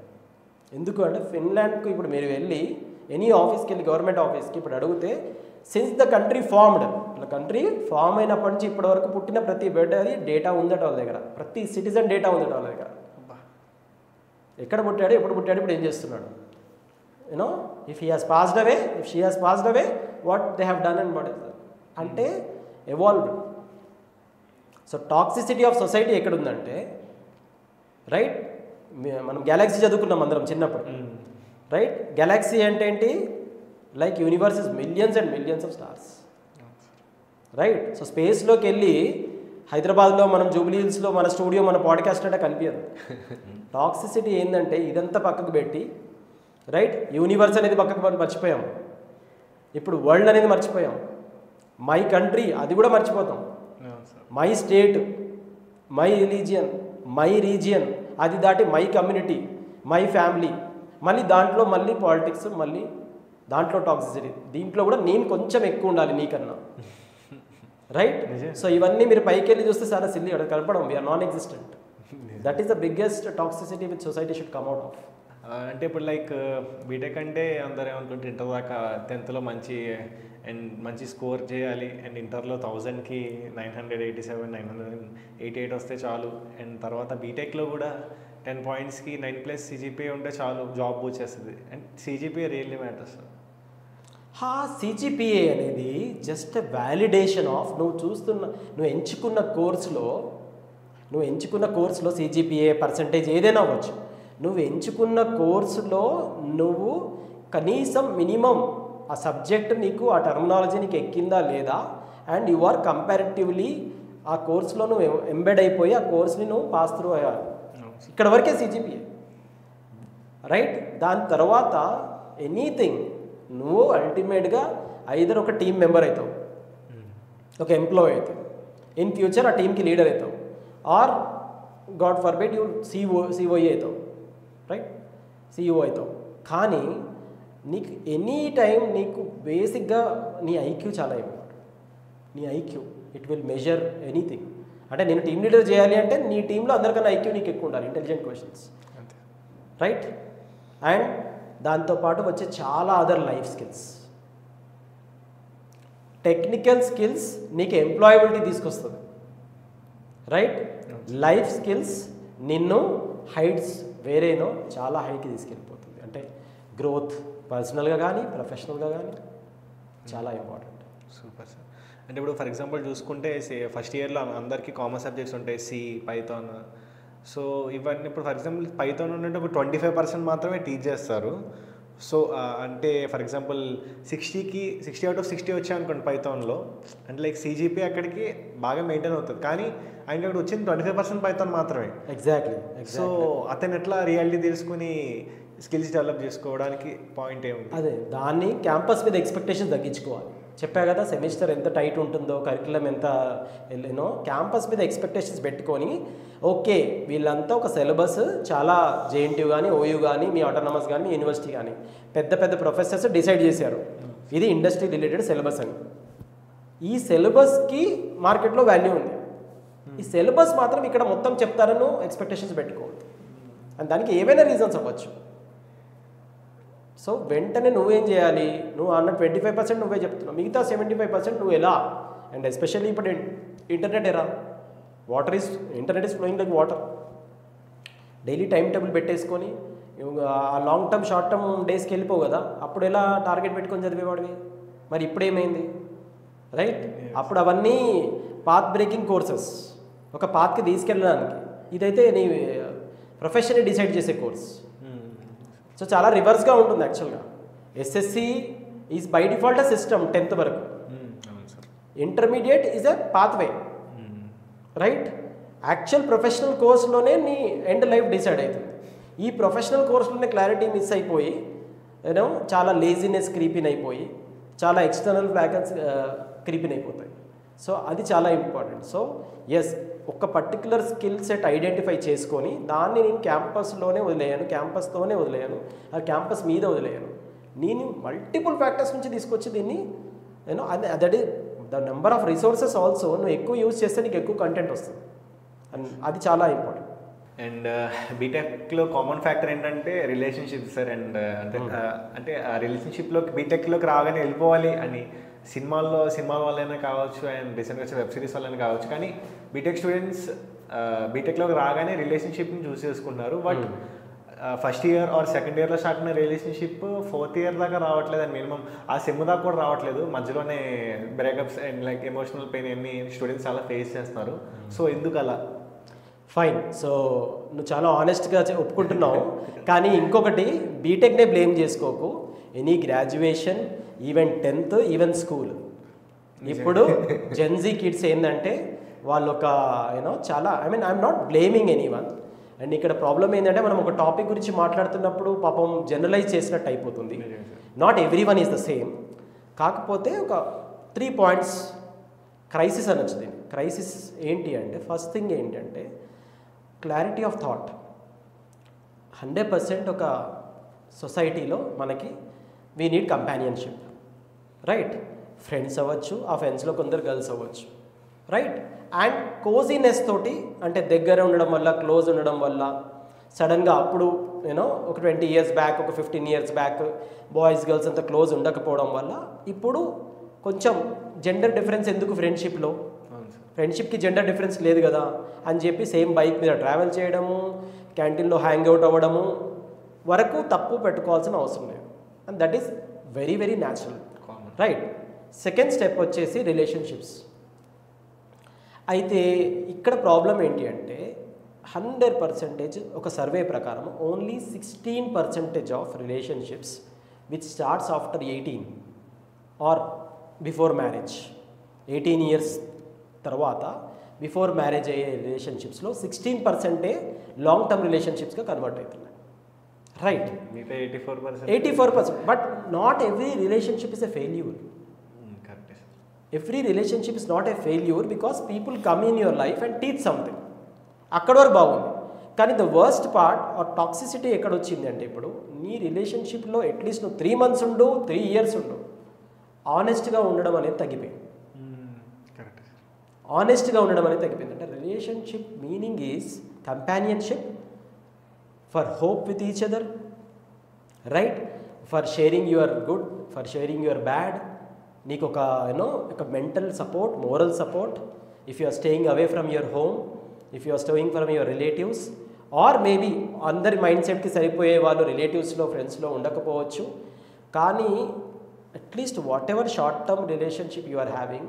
ఎందుకు అంటే ఫిన్లాండ్కు ఇప్పుడు మీరు వెళ్ళి ఎనీ ఆఫీస్కి వెళ్ళి, గవర్నమెంట్ ఆఫీస్కి ఇప్పుడు అడిగితే, since the country formed, country form అయినప్పటి నుంచి ఇప్పటి వరకు పుట్టిన ప్రతి బిడ్డ అది డేటా ఉందట వాళ్ళ దగ్గర, ప్రతి సిటిజన్ డేటా ఉందట వాళ్ళ దగ్గర. ఎక్కడ పుట్టాడు, ఎప్పుడు పుట్టాడు, ఇప్పుడు ఏం చేస్తున్నాడు, you know if he has passed away, if she has passed away, what they have done and what is that అంటే evolved. So toxicity of society ఎక్కడుందంటే, రైట్? మనం గ్యాలక్సీ చదువుకున్నాం అందరం చిన్నప్పుడు, రైట్? గ్యాలక్సీ అంటే ఏంటి? Like universe is millions and millions of stars, right? So స్పేస్లోకి వెళ్ళి హైదరాబాద్లో మనం జూబ్లీ హిల్స్లో మన స్టూడియో, మన పాడ్కాస్ట్ అంటే కనిపించదు. టాక్సిసిటీ ఏంటంటే ఇదంతా పక్కకు పెట్టి, రైట్, యూనివర్స్ అనేది పక్కకు మర్చిపోయాం, ఇప్పుడు వరల్డ్ అనేది మర్చిపోయాం, మై కంట్రీ అది కూడా మర్చిపోతాం, my state, my religion, my region, అది దాటి మై కమ్యూనిటీ, మై ఫ్యామిలీ, మళ్ళీ దాంట్లో మళ్ళీ పాలిటిక్స్, మళ్ళీ దాంట్లో టాక్సిసిటీ, దీంట్లో కూడా నేను కొంచెం ఎక్కువ ఉండాలి నీకన్నా, రైట్? సో ఇవన్నీ మీరు పైకి వెళ్ళి చూస్తే చాలా సిల్లీ, అక్కడ కలపడం, we're non existent. That is the biggest toxicity which society should come out of. అంటే ఇప్పుడు లైక్ బీటెక్ అంటే అందరూ ఏమనుకుంటే ఇంటర్ దాకా 10th మంచి స్కోర్ చేయాలి, అండ్ ఇంటర్లో 1000కి 987, 988 వస్తే చాలు, అండ్ తర్వాత బీటెక్లో కూడా 10 pointsకి 9+ CGPA ఉంటే చాలు, జాబ్ వచ్చేస్తుంది. And CGPA really matters. CGPA అనేది జస్ట్ వ్యాలిడేషన్ ఆఫ్ నువ్వు ఎంచుకున్న కోర్సులో CGPA పర్సంటేజ్ ఏదైనా అవ్వచ్చు. నువ్వు ఎంచుకున్న కోర్సులో నువ్వు కనీసం మినిమం ఆ సబ్జెక్ట్ నీకు, ఆ టర్మినాలజీ నీకు ఎక్కిందా లేదా, అండ్ యు ఆర్ కంపారిటివ్లీ ఆ కోర్సులో నువ్వు ఎంబెడ్ అయిపోయి ఆ కోర్స్ని నువ్వు పాస్ త్రూ అయ్యాలి. ఇక్కడ వరకే CGPA, రైట్? దాని తర్వాత ఎనీథింగ్ నువ్వు అల్టిమేట్గా ఐదర్ ఒక టీమ్ మెంబర్ అవుతావు, ఒక ఎంప్లాయీ అవుతావు, ఇన్ ఫ్యూచర్ ఆ టీంకి లీడర్ అవుతావు, or God forbid you COE అవుతావు, రైట్? CEO అవుతావు. కానీ నీకు ఎనీ టైం నీకు బేసిక్గా నీ IQ చాలా ఇంపార్టెంట్. నీ IQ it will measure anything. అంటే నేను టీమ్ లీడర్ చేయాలి అంటే నీ టీంలో అందరికన్నా ఐక్యూ నీకు ఎక్కువ ఉండాలి, ఇంటెలిజెంట్ క్వశ్చన్స్, రైట్. అండ్ దాంతోపాటు వచ్చే చాలా other life skills, technical skills నీకు ఎంప్లాయబిలిటీ తీసుకొస్తుంది, రైట్. లైఫ్ స్కిల్స్ నిన్ను హైట్స్ వేరేనో చాలా హైకి తీసుకెళ్ళిపోతుంది. అంటే గ్రోత్ పర్సనల్గా కానీ ప్రొఫెషనల్గా కానీ చాలా ఇంపార్టెంట్. Super sir. అంటే ఇప్పుడు ఫర్ ఎగ్జాంపుల్ చూసుకుంటే ఫస్ట్ ఇయర్లో అందరికీ కామన్ సబ్జెక్ట్స్ ఉంటాయి, సి, పైథాన్. సో ఇవన్నీ ఇప్పుడు ఫర్ ఎగ్జాంపుల్ పైథాన్ ఉంటే ఒక 25% మాత్రమే టీచ్ చేస్తారు. సో అంటే ఫర్ ఎగ్జాంపుల్ 60 out of 60 వచ్చాయి అనుకోండి పైథాన్లో, అంటే లైక్ సిజిపి అక్కడికి బాగా మెయింటైన్ అవుతుంది, కానీ ఆయనకి అక్కడ వచ్చింది 25% పైథాన్ మాత్రమే. ఎగ్జాక్ట్లీ. సో అతను ఎట్లా రియాలిటీ తెలుసుకుని స్కిల్స్ డెవలప్ చేసుకోవడానికి పాయింట్ ఏముంది? అదే దాన్ని క్యాంపస్ మీద ఎక్స్పెక్టేషన్ తగ్గించుకోవాలి. చెప్పా కదా సెమిస్టర్ ఎంత టైట్ ఉంటుందో, కరికులం ఎంత వెళ్ళినో, క్యాంపస్ మీద ఎక్స్పెక్టేషన్స్ పెట్టుకొని ఓకే వీళ్ళంతా ఒక సిలబస్ చాలా జేఎన్టీయూ కానీ, ఓయూ కానీ, మీ ఆటోనమస్ కానీ, మీ యూనివర్సిటీ కానీ పెద్ద పెద్ద ప్రొఫెసర్స్ డిసైడ్ చేశారు ఇది ఇండస్ట్రీ రిలేటెడ్ సిలబస్ అని. ఈ సిలబస్కి మార్కెట్లో వాల్యూ ఉంది, ఈ సిలబస్ మాత్రం ఇక్కడ మొత్తం చెప్తారని ఎక్స్పెక్టేషన్స్ పెట్టుకోవద్దు. అండ్ దానికి ఏవైనా రీజన్స్ అవ్వచ్చు. సో వెంటనే నువ్వేం చేయాలి, నువ్వు అన్న 25% నువ్వే చెప్తున్నావు, మిగతా 75% నువ్వు ఎలా. అండ్ ఎస్పెషల్లీ ఇప్పుడు ఇంటర్నెట్ ఎరా, internet is flowing like water. Daily time table పెట్టేసుకొని ఆ లాంగ్ టర్మ్ షార్ట్ టర్మ్ డేస్కి వెళ్ళిపోవు కదా, అప్పుడు ఎలా టార్గెట్ పెట్టుకొని చదివేవాడివి, మరి ఇప్పుడు ఏమైంది, రైట్. అప్పుడు అవన్నీ పాత్ బ్రేకింగ్ కోర్సెస్, ఒక పాత్కి తీసుకెళ్ళడానికి. ఇదైతే నీ ప్రొఫెషన్ని డిసైడ్ చేసే కోర్స్. సో చాలా రివర్స్గా ఉంటుంది యాక్చువల్గా. SSC is by default a system 10th వరకు, intermediate is a pathway, right. Actual professional కోర్స్లోనే నీ ఎండ్ లైఫ్ డిసైడ్ అవుతుంది. ఈ ప్రొఫెషనల్ కోర్స్లోనే క్లారిటీ మిస్ అయిపోయి యూనో చాలా లేజినెస్ క్రీపిన్ అయిపోయి చాలా ఎక్స్టర్నల్ ఫ్యాకల్స్ క్రీపిన్ అయిపోతాయి. సో అది చాలా ఇంపార్టెంట్. సో ఎస్, ఒక పర్టికులర్ స్కిల్ సెట్ ఐడెంటిఫై చేసుకొని దాన్ని నేను క్యాంపస్తోనే వదిలేయను, ఆ క్యాంపస్ మీద వదిలేయను. నేను మల్టిపుల్ ఫ్యాక్టర్స్ నుంచి తీసుకొచ్చి దీన్ని you know that is the number of resources also. నువ్వు ఎక్కువ యూజ్ చేస్తే నీకు ఎక్కువ కంటెంట్ వస్తుంది, అండ్ అది చాలా ఇంపార్టెంట్. అండ్ బీటెక్లో కామన్ ఫ్యాక్టర్ ఏంటంటే రిలేషన్షిప్ సార్. అండ్ అంటే ఆ రిలేషన్షిప్లోకి బీటెక్లోకి రాగానే వెళ్ళిపోవాలి అని సినిమాల వల్లైనా కావచ్చు, అండ్ రీసెంట్గా వచ్చే వెబ్ సిరీస్ వల్లైనా కావచ్చు, కానీ బీటెక్ స్టూడెంట్స్ బీటెక్లోకి రాగానే రిలేషన్షిప్ని చూస్ చేసుకున్నారు. But first year are second ఇయర్లో స్టార్ట్ అయిన రిలేషన్షిప్ 4th ఇయర్ దాకా రావట్లేదు, అండ్ మినిమం ఆ సెమ్ దాకా కూడా రావట్లేదు. మధ్యలోనే breakups and like emotional pain అన్ని స్టూడెంట్స్ చాలా ఫేస్ చేస్తున్నారు. సో ఎందుకు అలా? ఫైన్. సో నువ్వు చాలా ఆనెస్ట్గా ఒప్పుకుంటున్నావు, కానీ ఇంకొకటి బీటెక్నే బ్లేమ్ చేసుకోకు. Any graduation, even 10th, even school. ఇప్పుడు జెన్జీ కిడ్స్ ఏంటంటే వాళ్ళు ఒక చాలా I'm not blaming anyone. అండ్ ఇక్కడ ప్రాబ్లం ఏంటంటే మనం ఒక టాపిక్ గురించి మాట్లాడుతున్నప్పుడు పాపం జనరలైజ్ చేసినట్టు అయిపోతుంది. Not every one is the same. కాకపోతే ఒక 3 పాయింట్స్ క్రైసిస్ అనొచ్చు దీన్ని. క్రైసిస్ ఏంటి అంటే, ఫస్ట్ థింగ్ ఏంటంటే క్లారిటీ ఆఫ్ థాట్. 100% ఒక సొసైటీలో మనకి we need companionship, right. Friends అవ్వచ్చు, ఆ ఫ్రెండ్స్లో కొందరు గర్ల్స్ అవ్వచ్చు, రైట్. అండ్ కోజీనెస్ తోటి, అంటే దగ్గర ఉండడం వల్ల, క్లోజ్ ఉండడం వల్ల సడన్గా అప్పుడు ఒక 20 years బ్యాక్, ఒక 15 years బ్యాక్ బాయ్స్ గర్ల్స్ అంతా క్లోజ్ ఉండకపోవడం వల్ల ఇప్పుడు కొంచెం జెండర్ డిఫరెన్స్ ఎందుకు ఫ్రెండ్షిప్లో, ఫ్రెండ్షిప్కి జెండర్ డిఫరెన్స్ లేదు కదా అని చెప్పి సేమ్ బైక్ మీద ట్రావెల్ చేయడము, క్యాంటీన్లో హ్యాంగ్ అవుట్ అవ్వడము వరకు తప్పు పెట్టుకోవాల్సిన అవసరం లేదు. And that is very very natural, right. Second step వచ్చేసి రిలేషన్షిప్స్. అయితే ఇక్కడ ప్రాబ్లం ఏంటి అంటే 100% ఒక సర్వే ప్రకారం only 16% of relationships which starts after 18 are before marriage. 18 years తర్వాత బిఫోర్ మ్యారేజ్ అయ్యే రిలేషన్షిప్స్లో 16% లాంగ్ టర్మ్ రిలేషన్షిప్స్గా కన్వర్ట్ అవుతున్నాయి, right. 84%. But not every relationship is a failure. Every relationship is not a failure because people come in your life and teach something. అక్కడ వరకు బాగుంది, కానీ the worst part or toxicity ఎక్కడ వచ్చింది అంటే, ఇప్పుడు నీ రిలేషన్షిప్లో అట్లీస్ట్ నువ్వు 3 months ఉండు, 3 years ఉండు, ఆనెస్ట్గా ఉండడం అనేది తగ్గిపోయింది. ఆనెస్ట్గా ఉండడం అనేది తగ్గిపోయింది. అంటే relationship meaning is companionship, for hope with each other, right, for sharing your good, for sharing your bad, నీకు ఒక ఒక mental support, moral support if you are staying away from your home, if you are staying from your relatives, or maybe అందరి mind సెట్కి సరిపోయే వాళ్ళు రిలేటివ్స్లో ఫ్రెండ్స్లో ఉండకపోవచ్చు, కానీ at least whatever short term relationship you are having,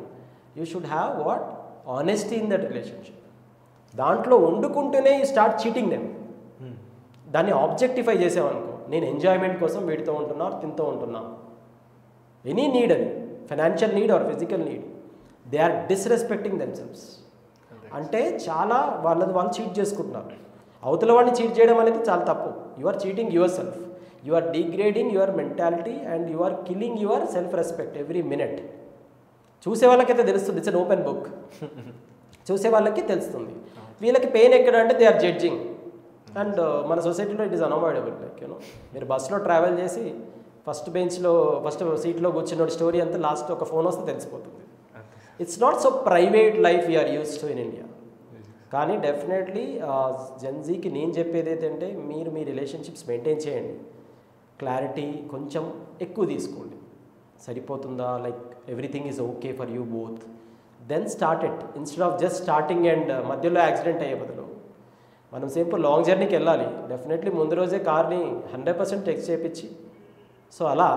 you should have what honesty in that relationship. దాంట్లో వండుకుంటూనే యూ స్టార్ట్ చీటింగ్ దెమ్. దాన్ని ఆబ్జెక్టిఫై చేసామనుకో, నేను ఎంజాయ్మెంట్ కోసం వీటితో ఉంటున్నా, తింటూ ఉంటున్నా, ఎనీ నీడ్ అది, financial need or physical need, they are disrespecting themselves. అంటే చాలా వాళ్ళు చీట్ చేసుకుంటున్నారు. అవతల వాడిని చీట్ చేయడం అనేది చాలా తప్పు. You are cheating yourself, you are degrading your mentality and you are killing your self respect every minute. చూసే వాళ్ళకైతే తెలుస్తుంది, ఇట్స్ అన్ ఓపెన్ బుక్. చూసే వాళ్ళకి తెలుస్తుంది. వీళ్ళకి పెయిన్ ఎక్కడ అంటే దే ఆర్ జడ్జింగ్. అండ్ మన సొసైటీలో ఇట్ ఈస్ అన్అవాయిడబుల్. లైక్ మీరు బస్సులో ట్రావెల్ చేసి ఫస్ట్ సీట్లో కూర్చున్న స్టోరీ అంతా లాస్ట్ ఒక ఫోన్ వస్తే తెలిసిపోతుంది. It's not so private life we're use to in India. కానీ డెఫినెట్లీ జెన్జీకి నేను చెప్పేది ఏంటంటే, మీరు మీ రిలేషన్షిప్స్ మెయింటైన్ చేయండి, క్లారిటీ కొంచెం ఎక్కువ తీసుకోండి. సరిపోతుందా, like everything is okay for you both, then start it instead of just starting and మధ్యలో యాక్సిడెంట్ అయ్యే బదులు. మనం సేపు లాంగ్ జర్నీకి వెళ్ళాలి, డెఫినెట్లీ ముందు రోజే కార్ని 100% టెక్స్ట్ చేయించి, సో అలా.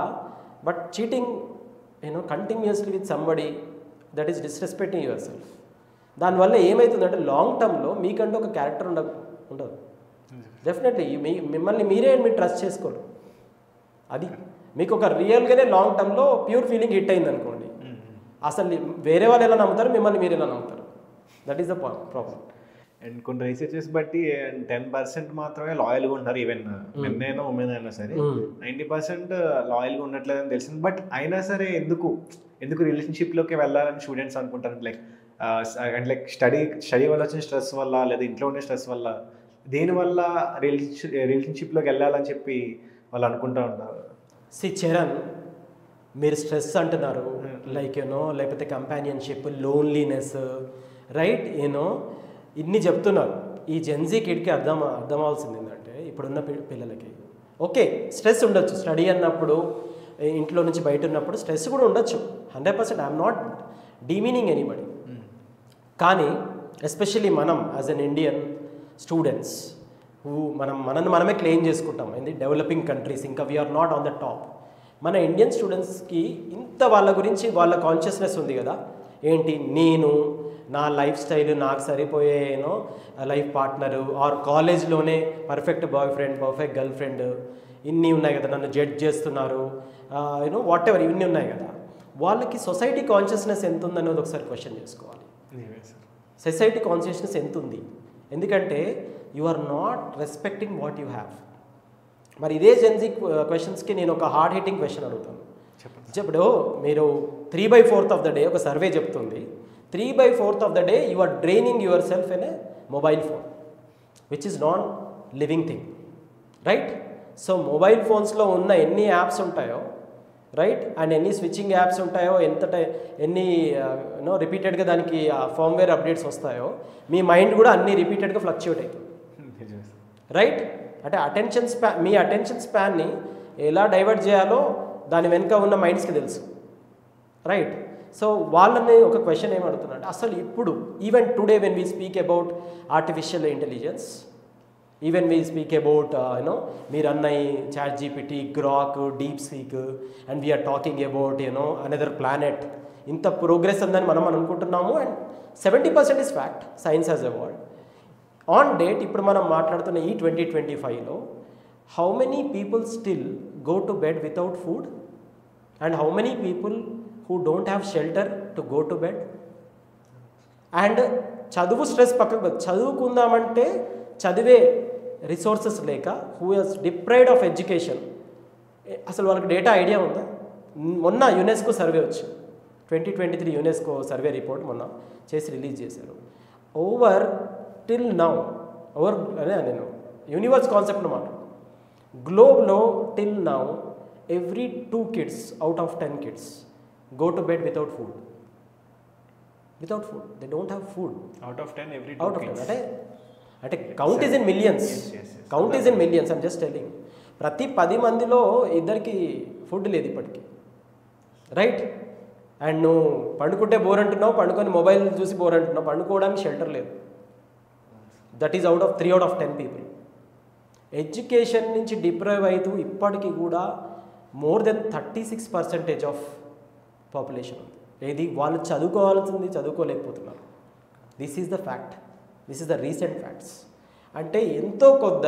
But cheating continuously with somebody, that is disrespecting your self. దానివల్ల ఏమవుతుందంటే లాంగ్ టర్మ్లో మీకంటూ ఒక క్యారెక్టర్ ఉండదు. డెఫినెట్లీ మిమ్మల్ని మీరే మీరు ట్రస్ట్ చేసుకోరు. అది మీకు ఒక రియల్గానే లాంగ్ టర్మ్లో ప్యూర్ ఫీలింగ్ హిట్ అయింది అనుకోండి, అసలు వేరే వాళ్ళు ఎలా నమ్ముతారు, మిమ్మల్ని మీరు ఎలా నమ్ముతారు. That is the problem. And కొన్ని రీసెర్చెస్ బట్టి 10% మాత్రమే లాయల్గా ఉంటారు. ఈవెన్ మెన్ అయినా ఉమెన్ అయినా సరే 90% లాయల్గా ఉండట్లేదని తెలిసింది. బట్ అయినా సరే ఎందుకు రిలేషన్షిప్లోకి వెళ్ళాలని స్టూడెంట్స్ అనుకుంటారు? లైక్ స్టడీ వల్ల వచ్చిన స్ట్రెస్ వల్ల, లేదా ఇంట్లో ఉండే స్ట్రెస్ వల్ల, దేనివల్ల రిలేషన్షిప్లోకి వెళ్ళాలని చెప్పి వాళ్ళు అనుకుంటూ ఉంటారు. చరణ్, మీరు స్ట్రెస్ అంటున్నారు, లైక్ లేకపోతే కంపానియన్షిప్, లోన్లీనెస్, రైట్, ఇన్ని చెప్తున్నారు. ఈ జెన్జీ కిడ్కి అర్థం అవ్వాల్సింది ఏంటంటే, ఇప్పుడున్న పిల్లలకి ఓకే స్ట్రెస్ ఉండొచ్చు, స్టడీ అన్నప్పుడు, ఇంట్లో నుంచి బయట ఉన్నప్పుడు స్ట్రెస్ కూడా ఉండొచ్చు. 100% ఐఎమ్ నాట్ డీమీనింగ్ ఎనీబడి. కానీ ఎస్పెషల్లీ మనం యాజ్ అన్ ఇండియన్ స్టూడెంట్స్ మనమే క్లెయిమ్ చేసుకుంటాం ఏంది డెవలపింగ్ కంట్రీస్, ఇంకా we're not on the top. మన ఇండియన్ స్టూడెంట్స్కి ఇంత వాళ్ళ గురించి వాళ్ళ కాన్షియస్నెస్ ఉంది కదా, ఏంటి నేను నా లైఫ్ స్టైల్, నాకు సరిపోయే లైఫ్ పార్ట్నరు, ఆర్ కాలేజ్లోనే perfect boyfriend, perfect girlfriend, ఇన్ని ఉన్నాయి కదా, నన్ను జడ్జ్ చేస్తున్నారు, వాట్ ఎవర్, ఇవన్నీ ఉన్నాయి కదా. వాళ్ళకి సొసైటీ కాన్షియస్నెస్ ఎంత ఉందనేది ఒకసారి క్వశ్చన్ చేసుకోవాలి. సొసైటీ కాన్షియస్నెస్ ఎంత ఉంది? ఎందుకంటే you are not respecting what you have. మరి ఇదే జెన్జీ క్వశ్చన్స్కి నేను ఒక హార్డ్ హిట్టింగ్ క్వశ్చన్ అడుగుతాను. ఇప్పుడు మీరు 3/4 ఆఫ్ ద డే, ఒక సర్వే చెప్తుంది, 3/4 of the day you are draining yourself in a mobile phone, which is non living thing, right? So mobile ఫోన్స్లో ఉన్న ఎన్ని యాప్స్ ఉంటాయో, రైట్, అండ్ ఎన్ని స్విచ్చింగ్ యాప్స్ ఉంటాయో, ఎన్ని రిపీటెడ్గా దానికి ఫార్మ్వేర్ అప్డేట్స్ వస్తాయో, మీ మైండ్ కూడా అన్ని రిపీటెడ్గా ఫ్లక్చుయేట్ అవుతుంది, రైట్? అంటే మీ అటెన్షన్ స్పాన్ని ఎలా డైవర్ట్ చేయాలో దాని వెనుక ఉన్న మైండ్స్కి తెలుసు, రైట్? సో వాళ్ళని ఒక క్వశ్చన్ ఏమడుగుతున్నా, అసలు ఇప్పుడు even today when we speak about artificial intelligence, even we speak about మీరు అన్నయి ChatGPT, Grok, DeepSeek, and we are talking about another planet. ఇంత ప్రోగ్రెస్ ఉందని మనం అనుకుంటున్నాము, and 70% is fact, science has evolved. On date ఇప్పుడు మనం మాట్లాడుతున్న ఈ 2025లో how many people still go to bed without food, and how many people who don't have shelter to go to bed? And చదువు stress పక్కకు, చదువుకుందామంటే చదివే resources లేక, who he's deprived of education. అసలు వాళ్ళకి డేటా ఐడియా ఉందా? మొన్న UNESCO survey వచ్చింది, 2023 యునెస్కో సర్వే రిపోర్ట్ మొన్న చేసి రిలీజ్ చేశారు. టిల్ నౌ నేను యూనివర్స్ కాన్సెప్ట్ను మాట్లాడు, గ్లోబ్లో till now every 2 kids out of 10 kids go to bed without food. Without food, they don't have food. Out of 10 every 2 out of kids. 10 అంటే count is in millions. Count is in millions. I'm just telling. ప్రతి 10 మందిలో ఇద్దరికి food లేదు ఇప్పటికి, right? And నువ్వు పండుకుంటే bore అంటున్నావు, పండుకొని మొబైల్ చూసి బోర్ అంటున్నావు, పండుకోవడానికి షెల్టర్ లేదు. That is out of 3 out of 10 people. Education నుంచి డిప్రైవ్ అవుతూ ఇప్పటికీ కూడా మోర్ దెన్ 36% ఆఫ్ పాపులేషన్ ఉంది. ఏది వాళ్ళు చదువుకోవాల్సింది చదువుకోలేకపోతున్నారు. This is the fact. This is the recent facts. అంటే ఎంతో కొద్ద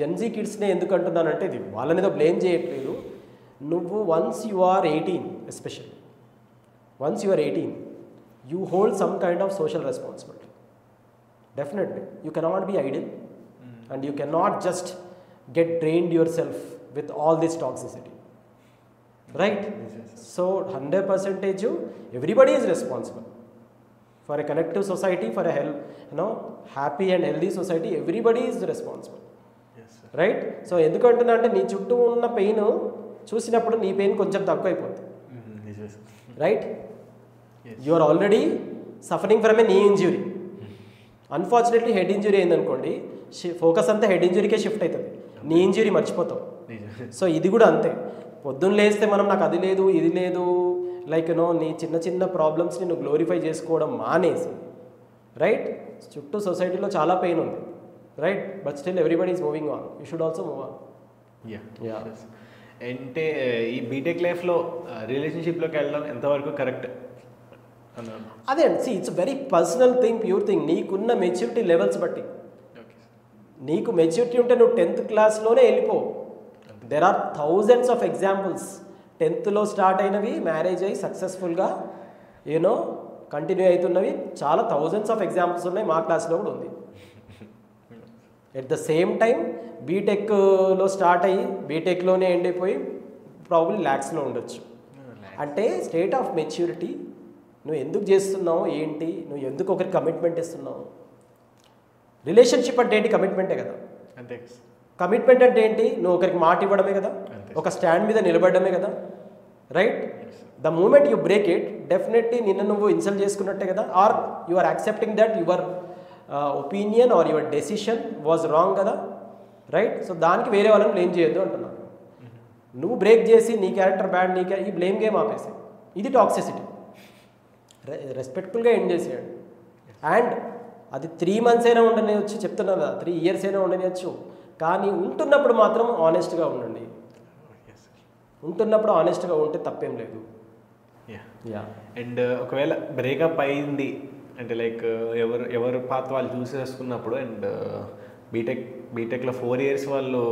జెన్జీ కిడ్స్నే ఎందుకు అంటున్నానంటే, ఇది వాళ్ళని ఏదో బ్లేమ్ చేయట్లేదు. నువ్వు once you are 18, especially once you are 18, you hold some kind of social responsibility. Definitely you cannot be idle and you cannot just get drained yourself with all this toxicity, right? So 100% everybody is responsible for a connective society, for a happy and healthy society. Everybody is responsible. Yes, sir. Right? So ఎందుకంటున్నా అంటే నీ చుట్టూ ఉన్న pain చూసినప్పుడు knee pain కొంచెం తక్కువ అయిపోతుంది, right? You are already suffering from a knee injury. Unfortunately head injury అయిందనుకోండి, focus అంతా హెడ్ ఇంజురీకే షిఫ్ట్ అవుతుంది, నీ ఇంజురీ మర్చిపోతావు. సో ఇది కూడా అంతే. పొద్దున్న లేస్తే మనం నాకు అది లేదు ఇది లేదు లైక్ నీ చిన్న చిన్న ప్రాబ్లమ్స్ని నువ్వు గ్లోరిఫై చేసుకోవడం మానేసి, రైట్? చుట్టూ సొసైటీలో చాలా పెయిన్ ఉంది, right? But still everybody is moving on. You should also move on. Yeah. అంటే ఈ బీటెక్ లైఫ్లో రిలేషన్షిప్లోకి వెళ్ళడం ఎంతవరకు కరెక్ట్? అదే అండి, it's very personal thing, pure thing. నీకున్న మెచ్యూరిటీ లెవెల్స్ బట్టి. నీకు మెచ్యూరిటీ ఉంటే నువ్వు 10th క్లాస్లోనే వెళ్ళిపో. There are thousands of examples. 10th start అయినవి మ్యారేజ్ అయ్యి సక్సెస్ఫుల్గా కంటిన్యూ అవుతున్నవి చాలా థౌజండ్స్ ఆఫ్ ఎగ్జాంపుల్స్ ఉన్నాయి. మా క్లాస్లో కూడా ఉంది. ఎట్ ద సేమ్ టైం బీటెక్లో స్టార్ట్ అయ్యి బీటెక్లోనే ఎండ్ అయిపోయి ప్రాబ్లీ ల్యాక్స్లో ఉండొచ్చు. అంటే స్టేట్ ఆఫ్ మెచ్యూరిటీ. నువ్వు ఎందుకు చేస్తున్నావు ఏంటి, నువ్వు ఎందుకు ఒకరికి కమిట్మెంట్ ఇస్తున్నావు? రిలేషన్షిప్ అంటే ఏంటి? కమిట్మెంటే కదా. కమిట్మెంట్ అంటే ఏంటి? నువ్వు ఒకరికి మాట ఇవ్వడమే కదా, ఒక స్టాండ్ మీద నిలబడమే కదా, right? The moment you break it, definitely నిన్ను నువ్వు ఇన్సల్ట్ చేసుకున్నట్టే కదా, or you are accepting that your opinion or your decision was wrong కదా, రైట్? సో దానికి వేరే వాళ్ళని బ్లేమ్ చేయొద్దు అంటున్నాను. నువ్వు బ్రేక్ చేసి నీ క్యారెక్టర్ బ్యాడ్, ఈ బ్లేమ్ గేమ్ ఆపేసి, ఇది టాక్సిసిటీ. రెస్పెక్ట్ఫుల్గా ఎండ్ చేసేయండి. అండ్ అది 3 months అయినా ఉండనివచ్చు, చెప్తున్నా కదా, 3 years అయినా ఉండనివచ్చు. కానీ ఉంటున్నప్పుడు మాత్రం ఆనెస్ట్గా ఉండండి. ఉంటున్నప్పుడు ఆనెస్ట్గా ఉంటే తప్పేం లేదు. యా. అండ్ ఒకవేళ బ్రేకప్ అయింది అంటే లైక్ ఎవరు పాత వాళ్ళు చూసేసుకున్నప్పుడు అండ్ బీటెక్లో 4 years వాళ్ళు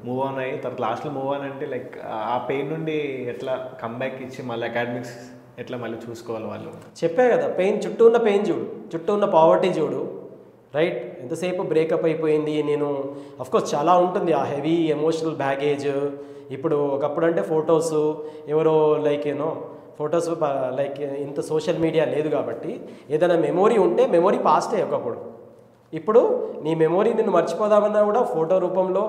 మూవ్ ఆన్ అయ్యి తర్వాత లాస్ట్లో మూవ్ ఆన్ అంటే లైక్ ఆ పెయిన్ నుండి ఎట్లా కమ్బ్యాక్ ఇచ్చి మళ్ళీ అకాడమిక్స్ ఎట్లా మళ్ళీ చూసుకోవాలి వాళ్ళు? చెప్పే కదా, పెయిన్, చుట్టూ ఉన్న పెయిన్ చూడు, చుట్టూ ఉన్న పావర్టీ చూడు, రైట్? ఎంతసేపు బ్రేకప్ అయిపోయింది నేను, అఫ్కోర్స్ చాలా ఉంటుంది ఆ హెవీ ఎమోషనల్ బ్యాగేజ్. ఇప్పుడు ఒకప్పుడు అంటే ఫొటోస్ ఎవరో లైక్ ఫొటోస్ లైక్ ఇంత సోషల్ మీడియా లేదు కాబట్టి ఏదైనా మెమొరీ ఉంటే మెమొరీ పాస్టే ఒకప్పుడు. ఇప్పుడు నీ మెమొరీ నిన్ను మర్చిపోదామన్నా కూడా ఫోటో రూపంలో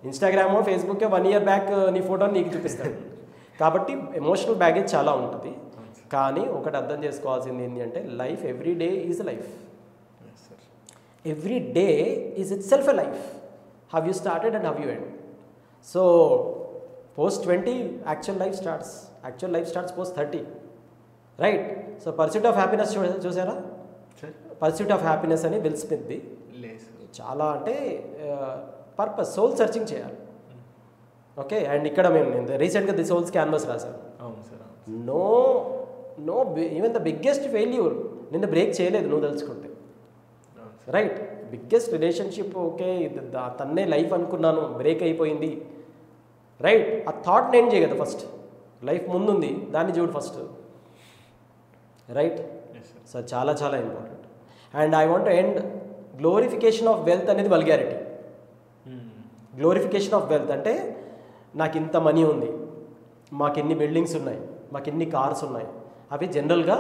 ఇన్స్టాగ్రామో ఫేస్బుక్ 1 year బ్యాక్ నీ ఫోటోని నీకు చూపిస్తాను. కాబట్టి ఎమోషనల్ బ్యాగేజ్ చాలా ఉంటుంది. కానీ ఒకటి అర్థం చేసుకోవాల్సింది ఏంటి అంటే, life every day is life. Every day is it self a life. Have you started and have you end. So post 20 actual life starts post 30, right? So pursuit of happiness చూసారా? Pursuit of happiness అని Will స్మిత్ది. చాలా అంటే purpose, soul searching చేయాలి. Okay. And ఇక్కడ నేను రీసెంట్గా the soul's canvas రాశాను. No even the biggest failure నిన్ను బ్రేక్ చేయలేదు నువ్వు తెలుసుకుంటే, రైట్? బిగ్గెస్ట్ రిలేషన్షిప్ ఓకే తన్నే లైఫ్ అనుకున్నాను, బ్రేక్ అయిపోయింది, రైట్? ఆ థాట్ని ఎండ్ చేయ కదా ఫస్ట్. లైఫ్ ముందుంది, దాన్ని చూడు ఫస్ట్, రైట్? సో చాలా చాలా important. And I want to end glorification of wealth అనేది వల్గారిటీ. గ్లోరిఫికేషన్ ఆఫ్ వెల్త్ అంటే నాకు ఇంత మనీ ఉంది, మాకు ఎన్ని బిల్డింగ్స్ ఉన్నాయి, మాకు ఎన్ని కార్స్ ఉన్నాయి, అవి జనరల్గా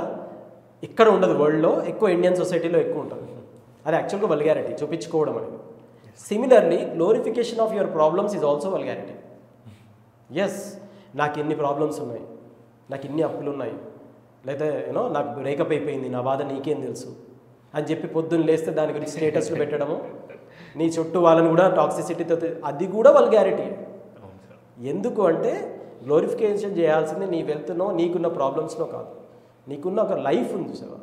ఇక్కడ ఉండదు, వరల్డ్లో ఎక్కువ ఇండియన్ సొసైటీలో ఎక్కువ ఉంటుంది. అది యాక్చువల్గా వల్గారిటీ, చూపించుకోవడం అనేది. Similarly glorification of your problems is also vulgarity. Yes, నాకు ఎన్ని ప్రాబ్లమ్స్ ఉన్నాయి, నాకు ఇన్ని అప్పులు ఉన్నాయి, లేదా యూనో నాకు బ్రేకప్ అయిపోయింది, నా బాధ నీకేం తెలుసు అని చెప్పి పొద్దున్న లేస్తే దాని గురించి స్టేటస్లు పెట్టడము, నీ చుట్టూ వాళ్ళని కూడా టాక్సిసిటీతో, అది కూడా వల్గారిటీ. ఎందుకు అంటే గ్లోరిఫికేషన్ చేయాల్సింది నీ వెళ్తున్నో నీకున్న ప్రాబ్లమ్స్లో కాదు, నీకున్న ఒక లైఫ్ ఉంది సార్,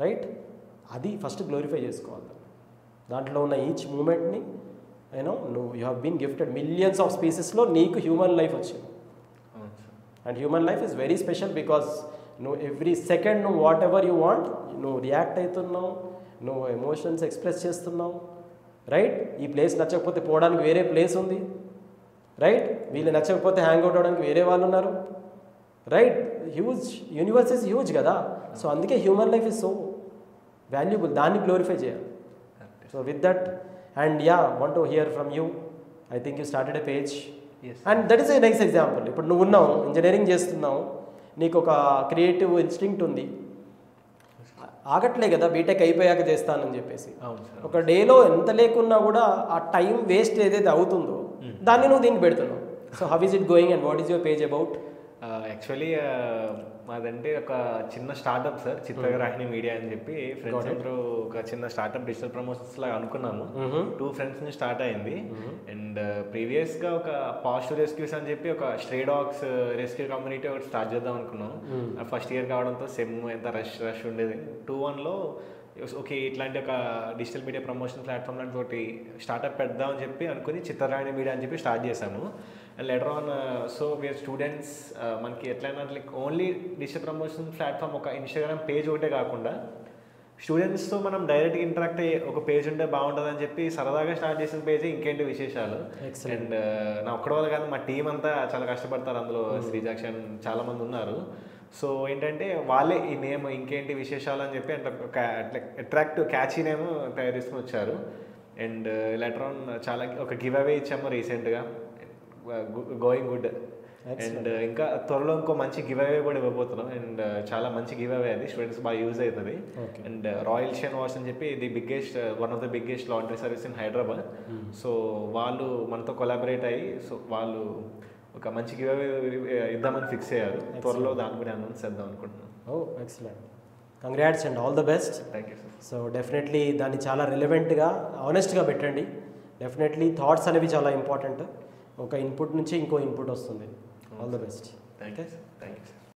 రైట్? అది ఫస్ట్ గ్లోరిఫై చేసుకోవాలి. దాంట్లో ఉన్న ఈచ్ మూమెంట్ని నువ్వు you have been gifted millions of స్పీసెస్లో నీకు హ్యూమన్ లైఫ్ వచ్చింది. And human life is very special because నువ్వు ఎవ్రీ సెకండ్ నువ్వు వాట్ ఎవర్ యూ వాంట్ నువ్వు రియాక్ట్ అవుతున్నావు, నువ్వు ఎమోషన్స్ ఎక్స్ప్రెస్ చేస్తున్నావు, రైట్? ఈ ప్లేస్ నచ్చకపోతే పోవడానికి వేరే ప్లేస్ ఉంది, రైట్? వీళ్ళు నచ్చకపోతే హ్యాంగ్ అవుట్ అవ్వడానికి వేరే వాళ్ళు ఉన్నారు, right? Huge universe is huge కదా. సో అందుకే human life is so valuable, దాన్ని గ్లోరిఫై చేయాలి. So with that and want to hear from you. I think you started a page and that is a nice example. ఇప్పుడు నువ్వు ఉన్నావు, engineering చేస్తున్నావు, నీకు ఒక క్రియేటివ్ ఇన్స్టింక్ట్ ఉంది, ఆగట్లే కదా బీటెక్ అయిపోయాక చేస్తానని చెప్పేసి. ఒక డేలో ఎంత లేకున్నా కూడా ఆ టైం వేస్ట్ ఏదైతే అవుతుందో దాన్ని నువ్వు దీనికి పెడుతున్నావు. So how is it going and what is your page about? Actually మాదంటే ఒక చిన్న స్టార్టప్ సార్, చిత్రగ్రాహిణి మీడియా అని చెప్పి ఫ్రెండ్స్ అందరూ ఒక చిన్న స్టార్టప్ డిజిటల్ ప్రమోషన్స్ లాగా అనుకున్నాము. 2 ఫ్రెండ్స్ నుంచి స్టార్ట్ అయింది. అండ్ ప్రీవియస్గా ఒక పాజిటివ్ రెస్క్యూస్ అని చెప్పి ఒక స్ట్రే డాగ్స్ రెస్క్యూ కమ్యూనిటీ ఒకటి స్టార్ట్ చేద్దాం అనుకున్నాం. ఫస్ట్ ఇయర్ కావడంతో సెమ్ ఎంత రష్ ఉండేది. 2-1లో ఓకే ఇట్లాంటి ఒక డిజిటల్ మీడియా ప్రమోషన్ ప్లాట్ఫామ్ లాంటి ఒకటి స్టార్టప్ పెడదామని చెప్పి అనుకుని చిత్రరాణి మీడియా అని చెప్పి స్టార్ట్ చేశాము. And later on so we're students, మనకి ఎట్లయినా like only digital promotion platform ఒక ఇన్స్టాగ్రామ్ పేజ్ ఒకటే కాకుండా స్టూడెంట్స్తో మనం డైరెక్ట్గా ఇంటరాక్ట్ అయ్యే ఒక పేజ్ ఉంటే బాగుంటుంది అని చెప్పి సరదాగా స్టార్ట్ చేసిన పేజే ఇంకేంటి విశేషాలు. అండ్ నా ఒక్కడి వల్ల కాదు, మా టీం అంతా చాలా కష్టపడతారు. అందులో శ్రీజాక్షి చాలా మంది ఉన్నారు. సో ఏంటంటే వాళ్ళే ఈ నేమ్ ఇంకేంటి విశేషాలు అని చెప్పి అట్లా అట్రాక్టివ్ క్యాచీ నేమ్ తయారు చేసుకుని వచ్చారు. అండ్ లెటర్ ఆన్ చాలా ఒక గివ్ అవే ఇచ్చాము రీసెంట్గా, గోయింగ్ గుడ్. అండ్ ఇంకా త్వరలో ఇంకో మంచి గివ్ అవే కూడా ఇవ్వబోతున్నాం. అండ్ చాలా మంచి గివ్ అవే అది, స్టూడెంట్స్ బాగా యూజ్ అవుతుంది. అండ్ రాయల్ షైన్ వాష్ అని చెప్పి one of the biggest laundry service in Hyderabad. So వాళ్ళు మనతో కొలాబరేట్ అయ్యి సో వాళ్ళు ఒక మంచి గివ్ అవే ఇద్దామని ఫిక్స్ అయ్యారు. త్వరలో దాన్ని కూడా అనౌన్స్ చేద్దాం అనుకుంటున్నాం. Excellent, congrats and all the best. Thank you sir. So definitely దాన్ని చాలా రిలవెంట్గా ఆనెస్ట్గా పెట్టండి. డెఫినెట్లీ థాట్స్ అనేవి చాలా ఇంపార్టెంట్. ఒక ఇన్పుట్ నుంచి ఇంకో ఇన్పుట్ వస్తుంది. All the best. Thank you.